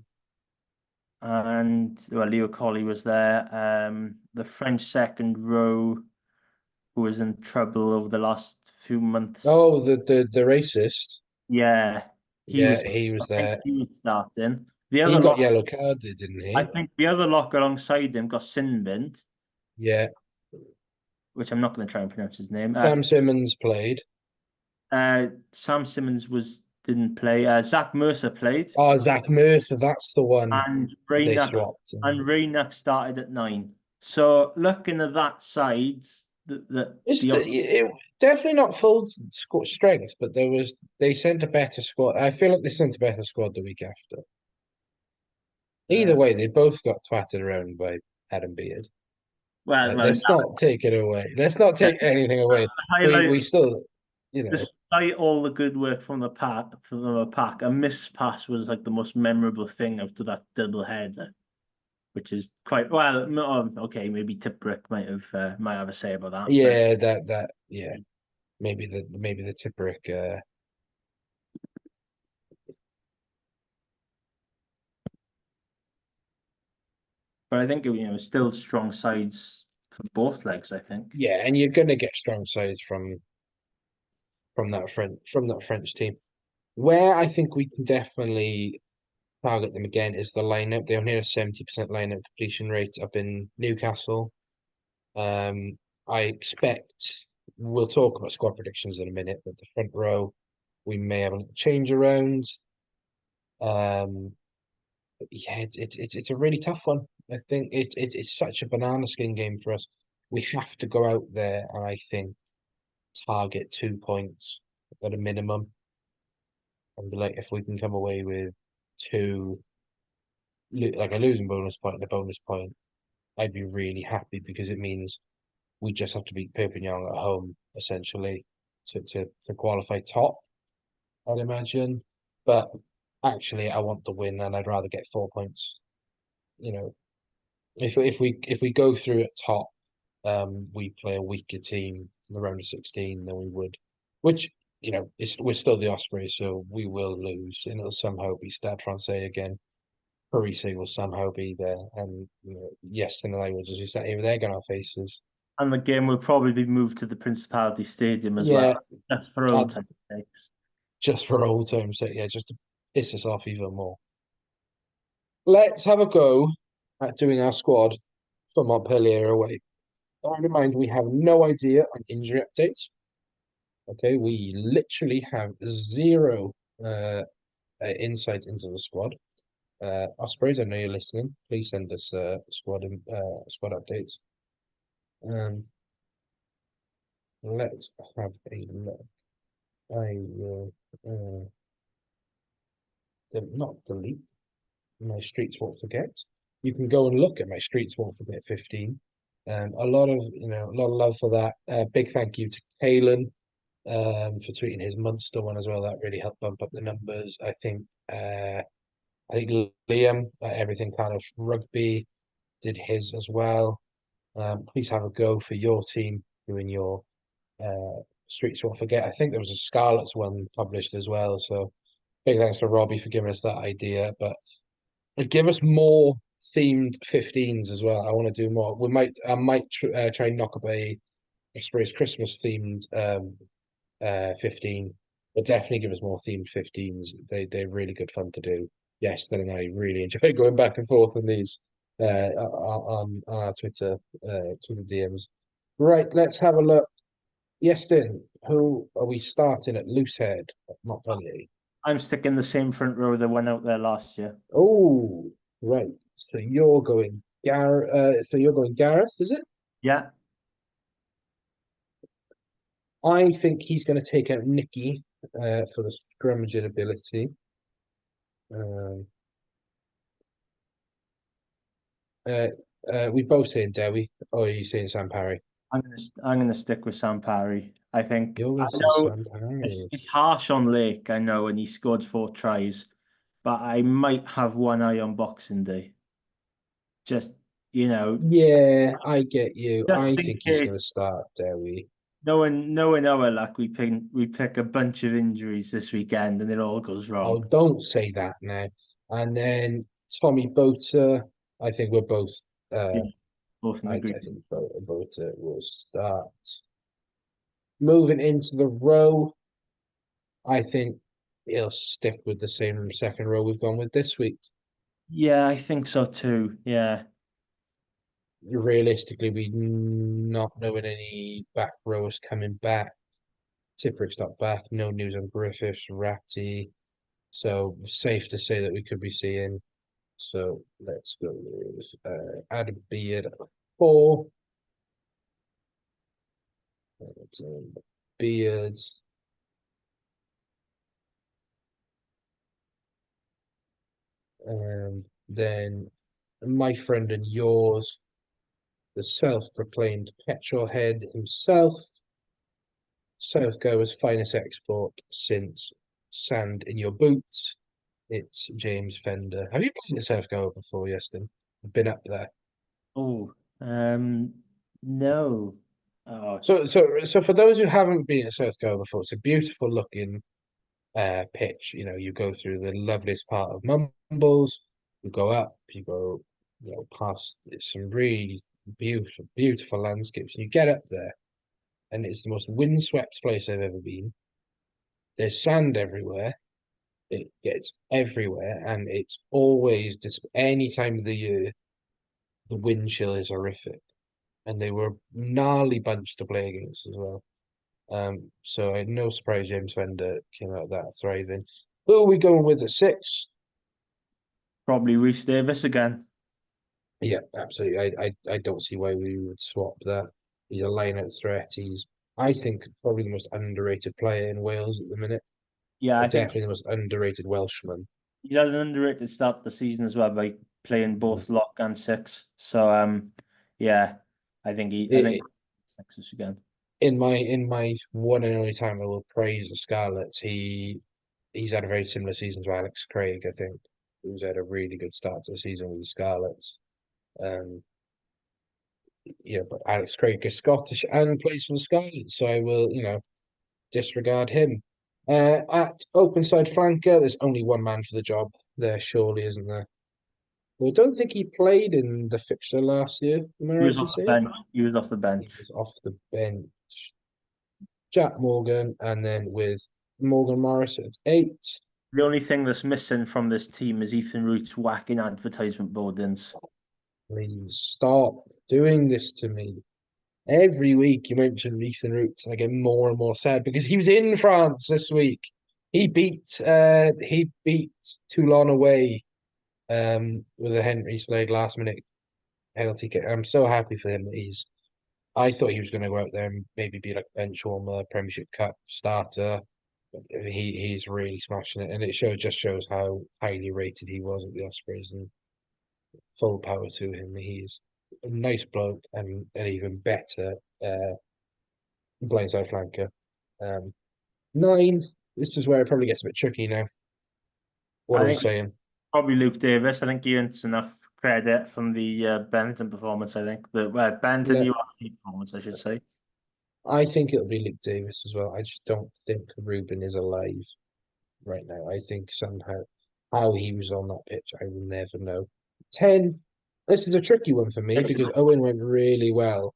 And well, Leo Colley was there. The French second row, who was in trouble over the last few months. Oh, the racist. Yeah, he Yeah, was. he I was think there. he was starting. The He other got lock, yellow carded, didn't I he? think, the other lock alongside him got sin binned, Yeah. which I'm not going to try and pronounce his name. Sam Simmons played. Sam Simmons didn't play. Zach Mercer played, Oh, Zach Mercer, that's the one and they Raynack swapped. started at 9. So looking at that side, It definitely not full strength, but they sent a better squad. I feel like they sent a better squad the week after. Either uh, way, they both got twatted around by Adam Beard. well, Let's not take it away. Let's not take anything away. highlight, We still, you know, despite all the good work from the pack, a missed pass was like the most memorable thing after that double header, which is quite well. Okay, maybe Tiprick might have a say about that, but yeah, yeah, maybe the Tipperick. I think still strong sides for both legs. I think. Yeah, and you're gonna get strong sides from that French team. Where I think we can definitely target them again is the lineup. They only had a 70% lineup completion rate up in Newcastle. Um, I expect we'll talk about squad predictions in a minute, but the front row we may have a little change around. But yeah, it's a really tough one. I think it's such a banana skin game for us. We have to go out there and I think target 2 points at a minimum. And be like, if we can come away with two, like a losing bonus point and a bonus point, I'd be really happy because it means we just have to beat Perpignan at home essentially to qualify top, I'd imagine. But actually, I want the win, and I'd rather get 4 points. You know, if we go through at top, we play a weaker team in the round of 16 than we would, which we're still the Ospreys, so we will lose, and it'll somehow be Stade Francais again. Paris will somehow be there, and yesterday night was as we sat here with egg on our faces. And the game will probably be moved to the Principality Stadium as well, Yeah, just for old time's sakes. just for old time's sake, yeah, just to piss us off even more. Let's have a go at doing our squad for Montpellier away. Bear in mind, we have no idea on injury updates. Okay, we literally have zero insight into the squad. Ospreys, I know you're listening. Please send us squad updates. Um, let's have a look. I will not delete my Streets Won't Forget. You can go and look at my Streets Won't Forget 15. A lot of love for that. Big thank you to Kalen for tweeting his Munster one as well. That really helped bump up the numbers. I think Liam, everything kind of rugby, did his as well. Please have a go for your team doing your Streets Won't Forget. I think there was a Scarlets one published as well. So big thanks to Robbie for giving us that idea. But give us more themed 15s as well. I want to do more. I might try and knock up I suppose Christmas themed 15, but definitely give us more themed 15s. They're really good fun to do. yes, then I really enjoy going back and forth on these on our Twitter DMs. Right, let's have a look. Yes, then, who are we starting at Loosehead at Montpellier? I'm sticking the same front row that went out there last year. Oh, right. So you're going Gareth, is it? Yeah, I think he's going to take out Nicky for the scrummaging ability. Um, uh, we both saying Dewi. Oh, are you saying Sam Parry? I'm gonna stick with Sam Parry. I think You're I going to say know Sam Parry. it's harsh on Lake, I know, and he scored 4 tries, but I might have one eye on Boxing Day. Just Yeah, I get you. just I in think he's going to case. start Dewi. Knowing our luck, we pick a bunch of injuries this weekend, and it all goes Oh, wrong. don't say that now. And then Tommy Boter. I think we're both. Yeah, Uh, both in I agreement. think Boter will start. Moving into the row, I think he'll stick with the same second row we've gone with this week. Yeah, I think so too. Yeah, Realistically, we not knowing any back rowers coming back. Tipper's not back. No news on Griffiths, Ratty. So safe to say that we could be seeing. So let's go with Adam Beard at 4. Beard. And then my friend and yours, the self-proclaimed petrol head himself, South Goer's finest export since sand in your boots. It's James Fender. Have you played the South Goer before, Yeston? Been up there. Oh, no. Oh, So for those who haven't been at South Goer before, it's a beautiful looking pitch. You go through the loveliest part of Mumbles. You go up. You go, past some really beautiful landscapes, and you get up there, and it's the most windswept place I've ever been. There's sand everywhere. It gets everywhere, and it's always just any time of the year, the wind chill is horrific. And they were a gnarly bunch to play against as well. So no surprise James Fender came out of that thriving. Who are we going with at 6? probably Reece Davis again. Yeah, absolutely. I don't see why we would swap that. He's a line-out threat. He's, I think, probably the most underrated player in Wales at the minute. Yeah, I think Definitely the most underrated Welshman. he's had an underrated start to the season as well by playing Mm. both lock and six. So yeah, I think I- sixes again. in my one and only time I will praise the Scarlets. He's had a very similar season to Alex Craig, I think. Who's had a really good start to the season with the Scarlets. Um, but Alex Craig is Scottish and plays for the Scarlets, so I will, disregard him. At open side flanker, there's only one man for the job there, surely, isn't there? Well, I don't think he played in the fixture last year. Am I He right was in off the saying? bench. He was off the He bench. was off the bench. Jack Morgan, and then with Morgan Morris at 8. The only thing that's missing from this team is Ethan Root's whacking advertisement boardings. Please stop doing this to me. Every week you mention Ethan Roots, I get more and more sad because he was in France this week. He beat Toulon away with a Henry Slade last minute penalty kick. I'm so happy for him that I thought he was going to go out there and maybe be like bench warmer, Premiership Cup starter. But he's really smashing it, and it just shows how highly rated he was at the Ospreys, and full power to him. He's a nice bloke and an even better blindside flanker. Um, 9. This is where it probably gets a bit tricky now. What I are we think saying? probably Luke Davis. I think he earns enough credit from the Benetton performance. I think the Benetton Yeah, URC performance, I should say. I think it'll be Luke Davis as well. I just don't think Ruben is alive right now. I think somehow how he was on that pitch, I will never know. 10. This is a tricky one for me because Owen went really well,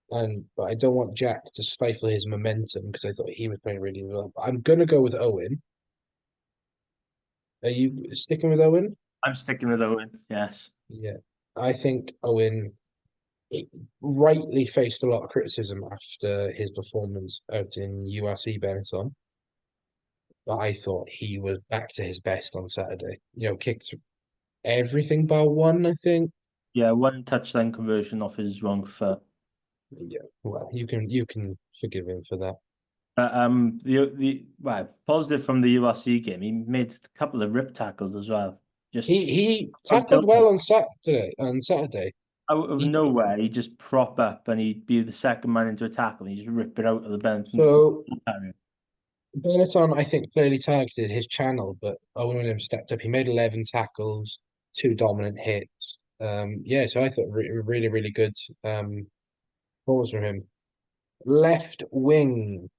but I don't want Jack to stifle his momentum because I thought he was playing really well. But I'm gonna go with Owen. Are you sticking with Owen? I'm sticking with Owen. Yes. Yeah, I think Owen rightly faced a lot of criticism after his performance out in URC Benetton, but I thought he was back to his best on Saturday. Kicked everything bar one, I think. Yeah, one touchdown conversion off his wrong foot. Yeah, well, you can forgive him for that. But well, positive from the URC game, he made a couple of rip tackles as well. Just He out tackled well on Saturday. On Saturday, of he nowhere, he'd just prop up and he'd be the second man into a tackle and he'd just rip it out of the bench. so Benetton, I think, clearly targeted his channel, but Owen Williams stepped up. He made 11 tackles, two dominant hits. Yeah, so I thought really, really good balls from him. Left wing.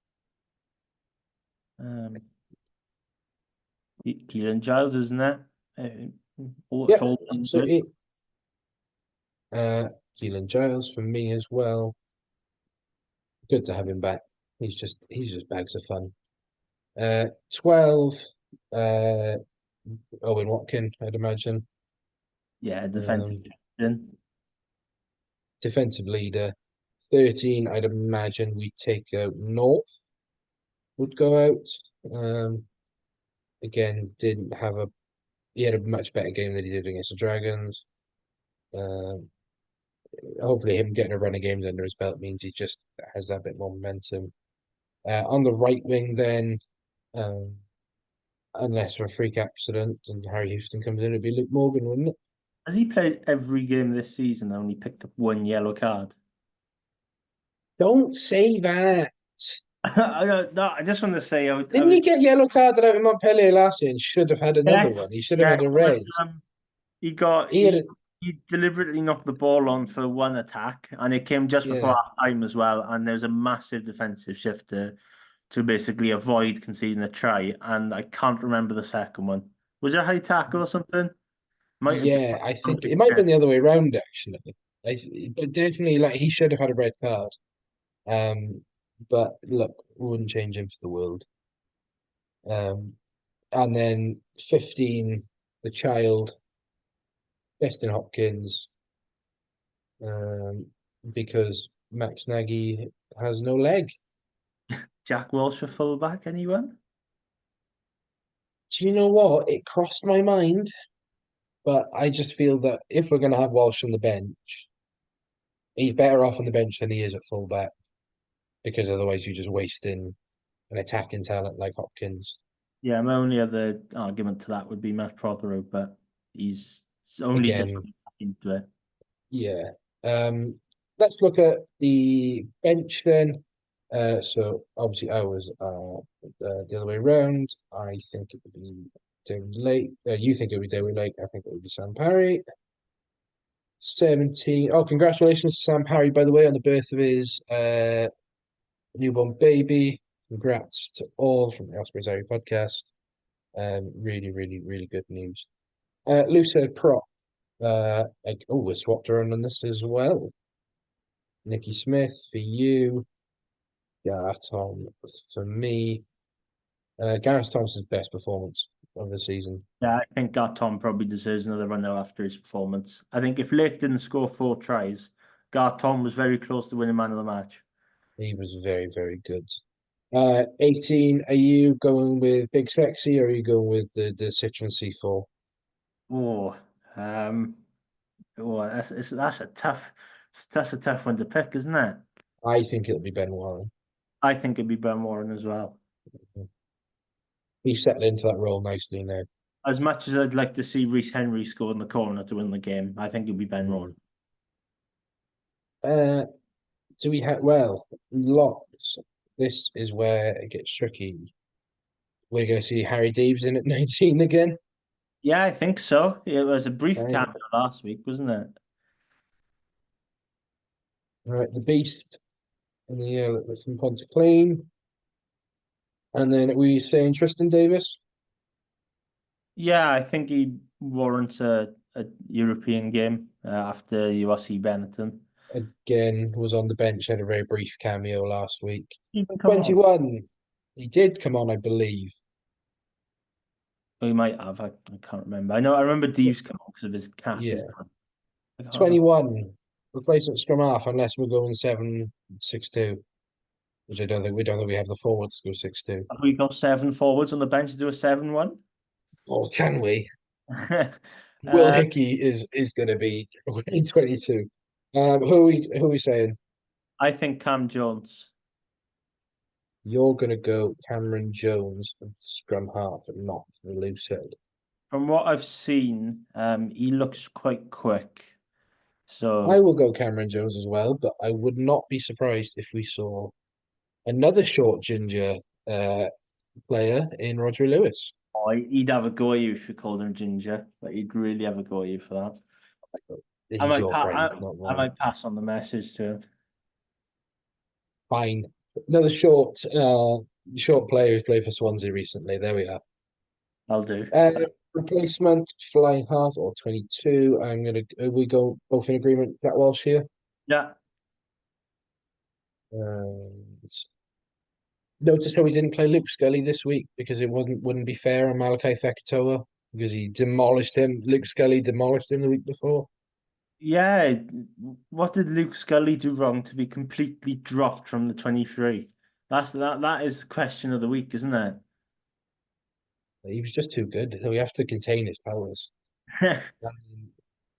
Um, Keelan Giles, isn't it? All Yep, full absolutely. Keelan Giles for me as well. Good to have him back. He's just bags of fun. 12, uh, Owen Watkin, I'd imagine. Yeah, defensive Um, captain. defensive leader. 13, I'd imagine we take out North, would go out. Again, didn't have he had a much better game than he did against the Dragons. Um, Hopefully him getting a run of games under his belt means he just has that bit more momentum. On the right wing then, um, unless for a freak accident and Harry Houston comes in, it'd be Luke Morgan, wouldn't it? Has he played every game this season and only picked up one yellow card? Don't say that. I just want to say I Didn't was he get yellow carded out in Montpellier last year and should have had another yes, one? He should have yes. had a It red. was, he got He had a he deliberately knocked the ball on for one attack, and it came just before yeah, half time as well. And there was a massive defensive shift to basically avoid conceding a try. And I can't remember the second one. Was it a high tackle or something? Might have yeah. I been. think it might have been the other way around actually. I, but definitely, like he should have had a red card. Um, but look, wouldn't change him for the world. And then 15, the child, Destin Hopkins, um, because Max Nagy has no leg. Jack Walsh for fullback, anyone? Do you know what? It crossed my mind, but I just feel that if we're going to have Walsh on the bench, he's better off on the bench than he is at fullback because otherwise you're just wasting an attacking talent like Hopkins. Yeah, my only other argument to that would be Matt Prothero, but he's only just Again, into it. yeah. Let's look at the bench then. So obviously I was the other way around. I think it would be David Lake. You think it would be David Lake. I think it would be Sam Parry. 17. Oh, congratulations to Sam Parry, by the way, on the birth of his newborn baby. Congrats to all from the Ospreys Area podcast. Really, really, really good news. Lucia Prop. We swapped around on this as well. Nikki Smith for you. Gareth Tom for me. Gareth Thompson's best performance of the season. Yeah, I think Garton probably deserves another run though after his performance. I think if Lake didn't score 4 tries, Garton was very close to winning man of the match. He was very, very good. 18, are you going with Big Sexy or are you going with the Citroen C4? Oh, um, that's a tough one to pick, isn't it? I think it'll be Ben Warren. I think it'd be Ben Warren as well. He's settled into that role nicely now. As much as I'd like to see Reece Henry score in the corner to win the game, I think it'd be Ben Warren. Uh, do we have, well, lots. This is where it gets tricky. We're going to see Harry Deeves in at 19 again. Yeah, I think so. It was a brief Right, cameo last week, wasn't it? right, the Beast in the air from Pontyclean. And then we saying Tristan Davis. Yeah, I think he warrants a European game after URC Benetton. Again, was on the bench, had a very brief cameo last week. Even come on. 21. He did come on, I believe. We might have. I can't remember. I remember Deeves come on because of his cap. Yeah. His cap. I can't remember. 21, replacement scrum half, unless we're going 7-6-2, which we don't think we have the forwards to go 6-2. Have we got 7 forwards on the bench to do a 7-1? Or can we? Will uh, Hickey is going to be in 22. Who are we saying? I think Cam Jones. You're going to go Cameron Jones and scrum half and not the loose head. From what I've seen, he looks quite quick. I So will go Cameron Jones as well, but I would not be surprised if we saw another short ginger player in Roger Lewis. he'd have a go at you if you called him Ginger. Like he'd really have a go at you for that. He's your friend, not I mine. might pass on the message to him. Fine. Another short player who's played for Swansea recently. There we are. I'll do. Replacement flying half or 22. We go both in agreement. Jack Walsh here. Yeah. Notice how we didn't play Luke Scully this week because it wouldn't be fair on Malachi Fekitoa because he demolished him. Luke Scully demolished him the week before. Yeah. What did Luke Scully do wrong to be completely dropped from the 23? That is the question of the week, isn't it? He was just too good. We have to contain his powers.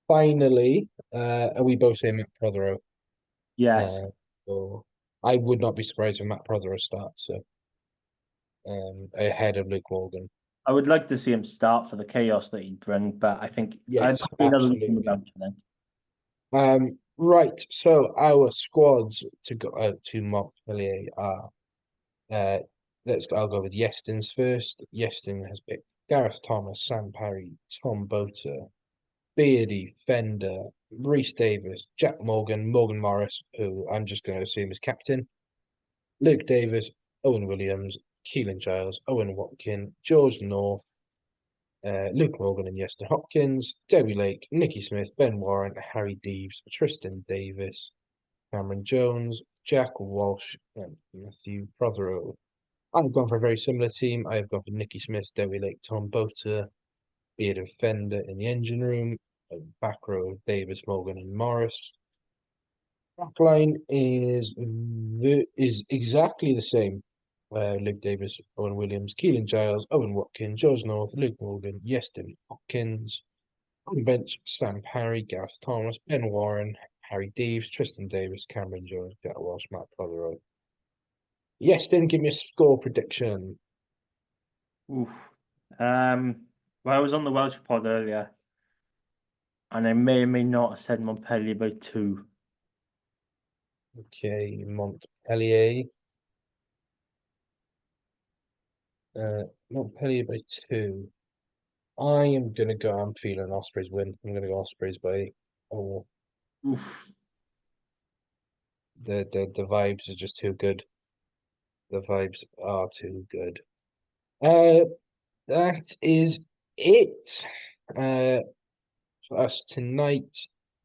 Finally, are we both saying Matt Prothero? Yes. So I would not be surprised if Matt Prothero starts ahead of Luke Morgan. I would like to see him start for the chaos that he'd bring, but I think I'd Yes, be another week on the absolutely. bench then. Right. So our squads to go to Montpellier are uh, I'll go with Yeston's first. Yeston has picked Gareth Thomas, Sam Parry, Tom Boter, Beardy, Fender, Reece Davis, Jack Morgan, Morgan Morris, who I'm just going to assume is captain, Luke Davis, Owen Williams, Keelan Giles, Owen Watkin, George North, Luke Morgan and Yeston Hopkins, Debbie Lake, Nicky Smith, Ben Warren, Harry Deeves, Tristan Davis, Cameron Jones, Jack Walsh, and Matthew Prothero. I've gone for a very similar team. I have gone for Nicky Smith, Debbie Lake, Tom Boter, Beard and Fender in the engine room, back row, Davis, Morgan, and Morris. Backline is exactly the same. Luke Davis, Owen Williams, Keelan Giles, Owen Watkins, George North, Luke Morgan, Yeston Hopkins. On the bench, Sam Parry, Gareth Thomas, Ben Warren, Harry Deeves, Tristan Davis, Cameron Jones, Jack Walsh, Matt Prothero. Yeston, give me a score prediction. Oof. Well, I was on the Welsh pod earlier, and I may or may not have said Montpellier by 2. Okay, Montpellier. Montpellier by 2. I'm feeling Ospreys win. I'm gonna go Ospreys by Oof. the vibes are just too good. The vibes are too good. That is it. For us tonight.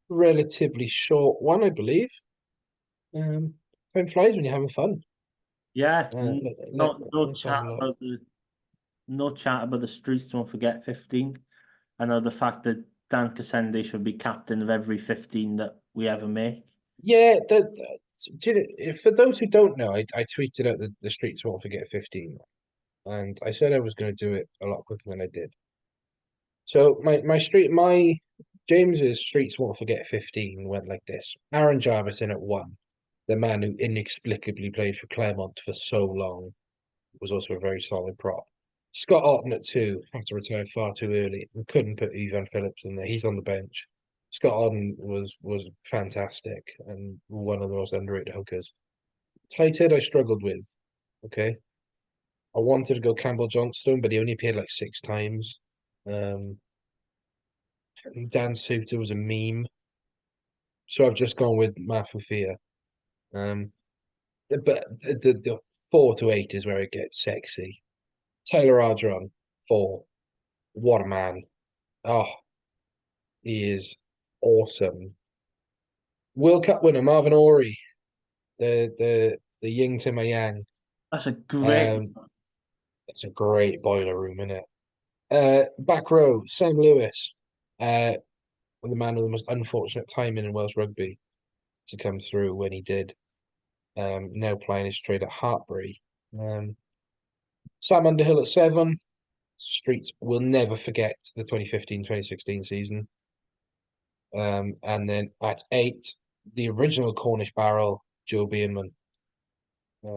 Relatively short one, I believe. Time flies when you're having fun. Yeah, Let's have a look. no chat about the streets. Don't forget 15. I know the fact that Dan Casende should be captain of every 15 that we ever make. Yeah, for those who don't know, I tweeted out the streets won't forget 15, and I said I was going to do it a lot quicker than I did. So my James's streets won't forget 15 went like this: Aaron Jarvis in at 1, the man who inexplicably played for Claremont for so long, was also a very solid prop. Scott Otten at 2 had to retire far too early and couldn't put Ivan Phillips in there. He's on the bench. Scott Otten was fantastic and one of the most underrated hookers. Tight head I struggled with. Okay. I wanted to go Campbell Johnstone, but he only appeared like 6 times. Dan Suter was a meme. So I've just gone with Mafufia. But the 4 to 8 is where it gets sexy. Taylor Ardron, 4. What a man. Oh, he is awesome. World Cup winner Marvin Ory, the yin to my yang. That's a great. It's a great boiler room, isn't it? Back row, Sam Lewis, the man with the most unfortunate timing in Welsh rugby to come through when he did. Now playing his trade at Hartbury. Sam Underhill at 7. Streets will never forget the 2015-2016 season. And then at 8, the original Cornish Barrel, Joe Beerman.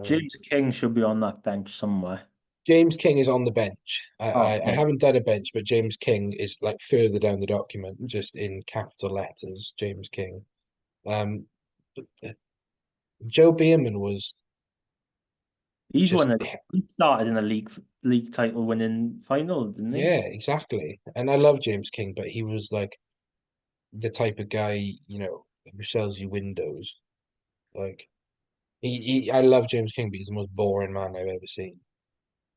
James King should be on that bench somewhere. James King is on the bench. I Okay. haven't done a bench, but James King is like further down the document, just in capital letters, James King. But Joe Beerman was He's just, he started in a league title winning final, didn't he? yeah, exactly. And I love James King, but he was like the type of guy, who sells you windows. Like I love James King, but he's the most boring man I've ever seen.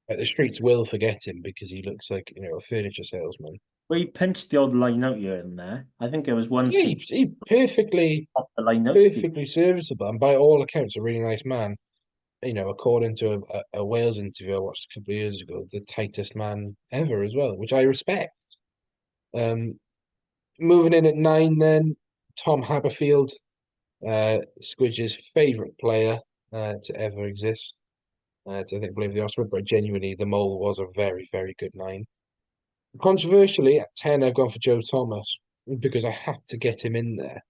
Like the streets will forget him because he looks like, a furniture salesman. Well, he pinched the odd line out here and there. I think there was one Yeah, season he perfectly, off the line out, Steve. perfectly serviceable, and by all accounts, a really nice man. According to a Wales interview I watched a couple of years ago, the tightest man ever as well, which I respect. Moving in at 9, then Tom Haberfield, Squidge's favourite player to ever exist. I believe the Oscar, but genuinely, the Mole was a very, very good 9. Controversially, at 10, I've gone for Joe Thomas because I had to get him in there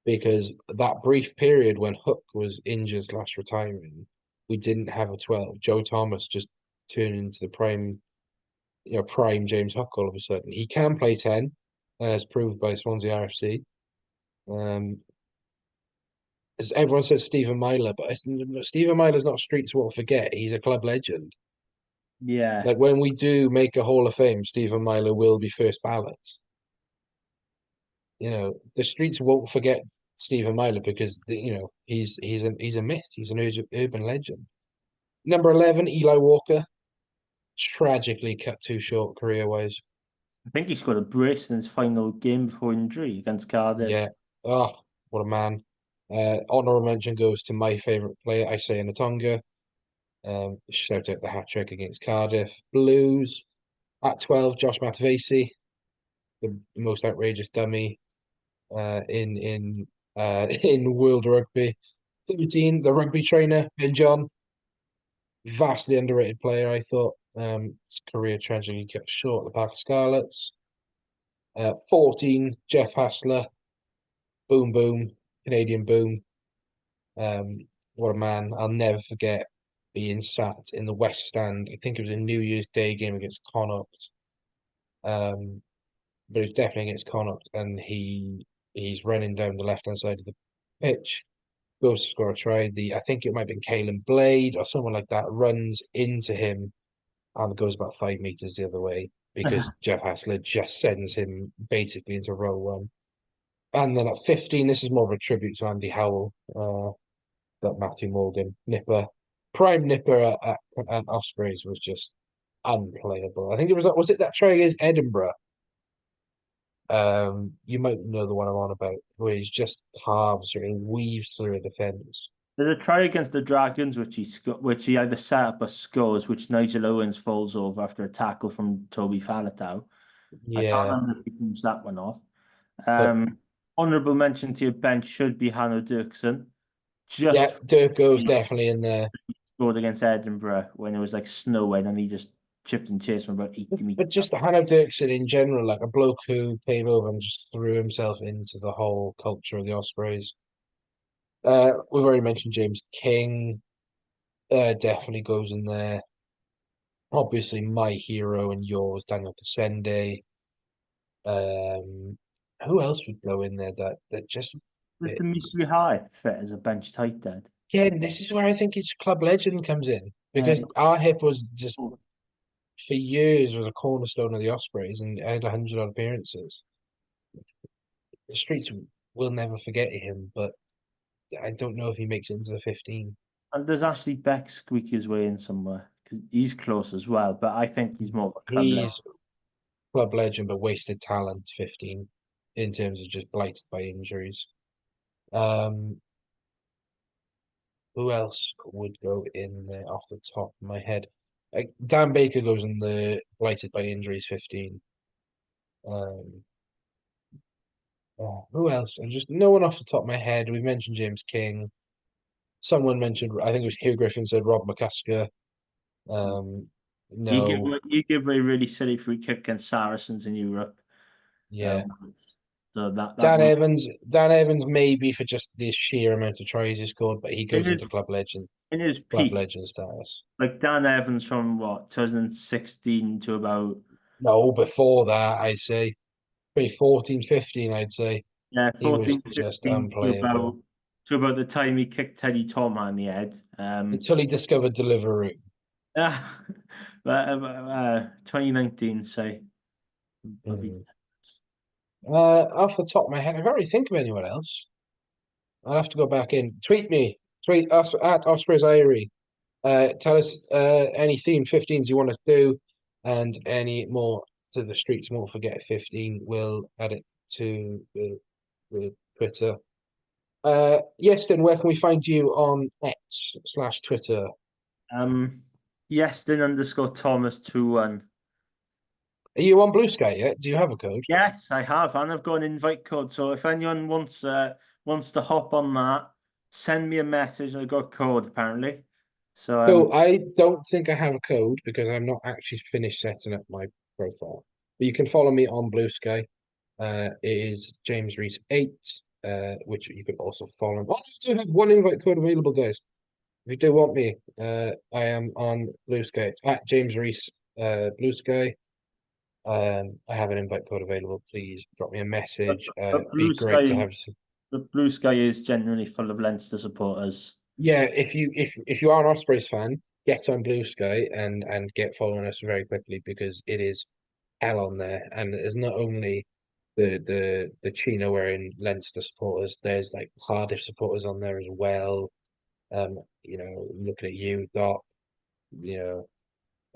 because that brief period when Hook was injured / retiring, we didn't have a 12. Joe Thomas just turned into the prime James Hook all of a sudden. He can play 10, as proved by Swansea RFC. As everyone says Stephen Myler, but Stephen Myler's not streets won't forget. He's a club legend. Yeah. Like when we do make a Hall of Fame, Stephen Myler will be first ballot. The streets won't forget Stephen Myler because he's a myth. He's an urban legend. Number 11, Eli Walker, tragically cut too short career-wise. I think he scored a brace in his final game before injury against Cardiff. Yeah. Oh, what a man. Honorable mention goes to my favourite player, Isaiah Natonga. Shout out the hat trick against Cardiff. Blues at 12, Josh Matavesi, the most outrageous dummy in in World Rugby. 13, the rugby trainer, Ben John. Vastly underrated player, I thought. His career tragically cut short at the Parker Scarlets. 14, Jeff Hassler. Boom, boom. Canadian boom. What a man. I'll never forget being sat in the West Stand. I think it was a New Year's Day game against Connacht. But it was definitely against Connacht, and he's running down the left-hand side of the pitch, goes to score a try. I think it might have been Caelan Blade or someone like that, runs into him and goes about 5 meters the other way because Jeff Hassler just sends him basically into row 1. And then at 15, this is more of a tribute to Andy Howell, that Matthew Morgan, Nipper, prime Nipper at Ospreys was just unplayable. I think was it that try against Edinburgh? You might know the one I'm on about, where he's just carves or he weaves through a defence. There's a try against the Dragons, which he either set up or scores, which Nigel Owens falls over after a tackle from Toby Faletau. I can't Yeah, remember if he finished that one off. but Honourable mention to your bench should be Hanno Dirksen. yeah, Just Durko's definitely in there. scored against Edinburgh when it was like snowing and he just chipped and chased from about 80 But meters. just Hanno Dirksen in general, like a bloke who came over and just threw himself into the whole culture of the Ospreys. We've already mentioned James King. Definitely goes in there. Obviously, my hero and yours, Daniel Kasende. Um, who else would go in there that just With fit? Dimitri High fit as a bench tight end. Again, this is where I think each club legend comes in because our hip was just for years was a cornerstone of the Ospreys and had 100 odd appearances. The streets will never forget him, but I don't know if he makes it into the 15. And does Ashley Beck squeak his way in somewhere? Because he's close as well, but I think he's more of a club legend. He's club legend, but wasted talent, 15, in terms of just blighted by injuries. Um, who else would go in there off the top of my head? Dan Baker goes in the blighted by injuries 15. Who else? And just no one off the top of my head. We've mentioned James King. Someone mentioned, I think it was Hugh Griffin said Rob McCusker. No, You give a really silly free kick against Saracens in Europe. yeah. So that Dan was Evans maybe for just the sheer amount of tries he scored, but he goes into in his club peak. legend status. Like Dan Evans from what 2016 to about No, before that, I'd say 2014, 15, I'd say. He was 14, just 15 unplayable to about the time he kicked Teddy Thomas in the head. until he discovered Deliveroo. Yeah, but 2019, say. Probably. Off the top of my head, I can't really think of anyone else. I'll have to go back in. Tweet us at Ospreys Irie. Tell us any theme 15s you want us to do, and any more to the streets won't forget 15. We'll add it to the Twitter. Yes, then where can we find you on X/Twitter? Yeston_Thomas21. Are you on Blue Sky yet? Do you have a code? Yes, I have, and I've got an invite code. So if anyone wants to hop on that, send me a message. I got a code apparently. So I don't think I have a code because I'm not actually finished setting up my profile. But you can follow me on Blue Sky. It is James Reese 8, which you can also follow. Oh, I do have one invite code available, guys. If you do want me, I am on Blue Sky at James Reese Blue Sky. I have an invite code available. Please drop me a message. Be great to have some. The Blue Sky is generally full of Leinster supporters. Yeah, if you are an Ospreys fan, get on Blue Sky and get following us very quickly because it is hell on there, and there's not only the Chino wearing Leinster supporters. There's like Cardiff supporters on there as well. Looking at you, Doc.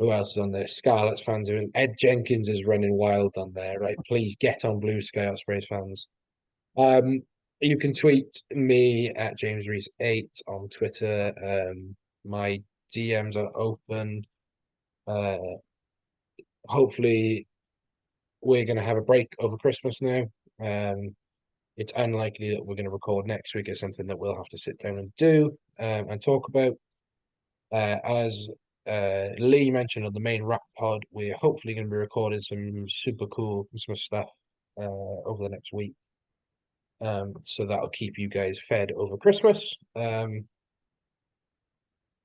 Who else is on there? Scarlets fans. Ed Jenkins is running wild on there. Right, please get on Blue Sky, Ospreys fans. You can tweet me at James Reese 8 on Twitter. My DMs are open. Hopefully, we're going to have a break over Christmas now. It's unlikely that we're going to record next week. It's something that we'll have to sit down and do and talk about. As Lee mentioned on the main rap pod, we're hopefully going to be recording some super cool Christmas stuff over the next week. So that'll keep you guys fed over Christmas.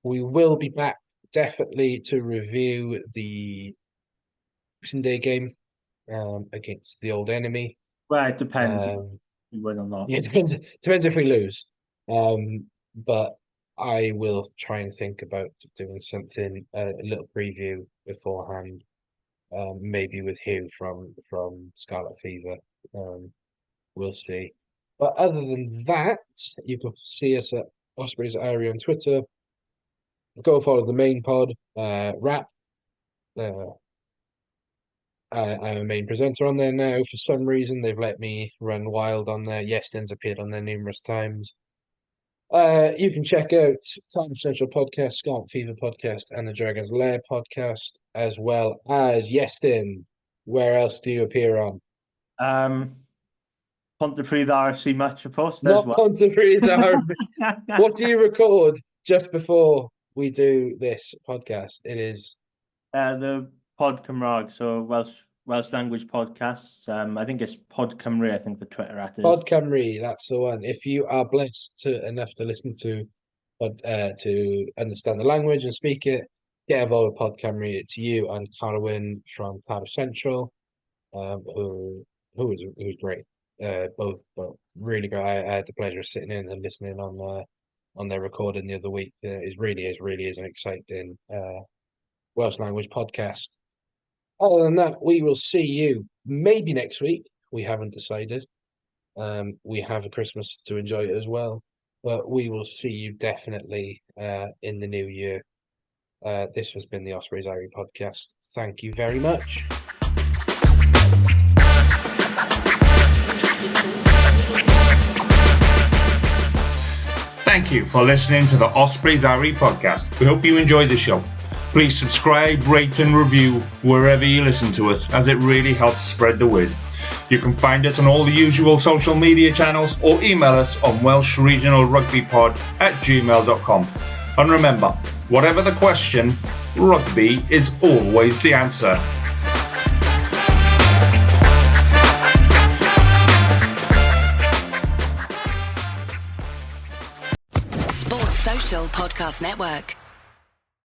We will be back definitely to review the Boxing Day game against the old enemy. Well, it depends if we win or not. Yeah, it depends if we lose. But I will try and think about doing something, a little preview beforehand, maybe with Hugh from Scarlet Fever. We'll see. But other than that, you can see us at Ospreys Irie on Twitter. Go follow the main pod, Rap. I'm a main presenter on there now. For some reason, they've let me run wild on there. Yeston's appeared on there numerous times. You can check out Time Central Podcast, Scarlet Fever Podcast, and the Dragon's Lair Podcast, as well as Yeston. Where else do you appear on? Pontypridd RFC Match Post. Not Pontypridd RFC. What do you record just before we do this podcast? It is the Pod Cymraeg, so Welsh language podcasts. I think it's Pod Cymru. I think the Twitter at is Pod Cymru. That's the one. If you are blessed enough to listen to understand the language and speak it, get involved with Pod Cymru. It's you and Carwyn from Cardiff Central, who's great. Both really great. I had the pleasure of sitting in and listening on their recording the other week. It really is an exciting Welsh language podcast. Other than that, we will see you maybe next week. We haven't decided. We have a Christmas to enjoy as well, but we will see you definitely in the new year. This has been the Ospreys Irie podcast. Thank you very much. Thank you for listening to the Ospreys Irie podcast. We hope you enjoyed the show. Please subscribe, rate and review wherever you listen to us, as it really helps spread the word. You can find us on all the usual social media channels or email us on welshregionalrugbypod@gmail.com. And remember, whatever the question, rugby is always the answer. Sports Social Podcast Network.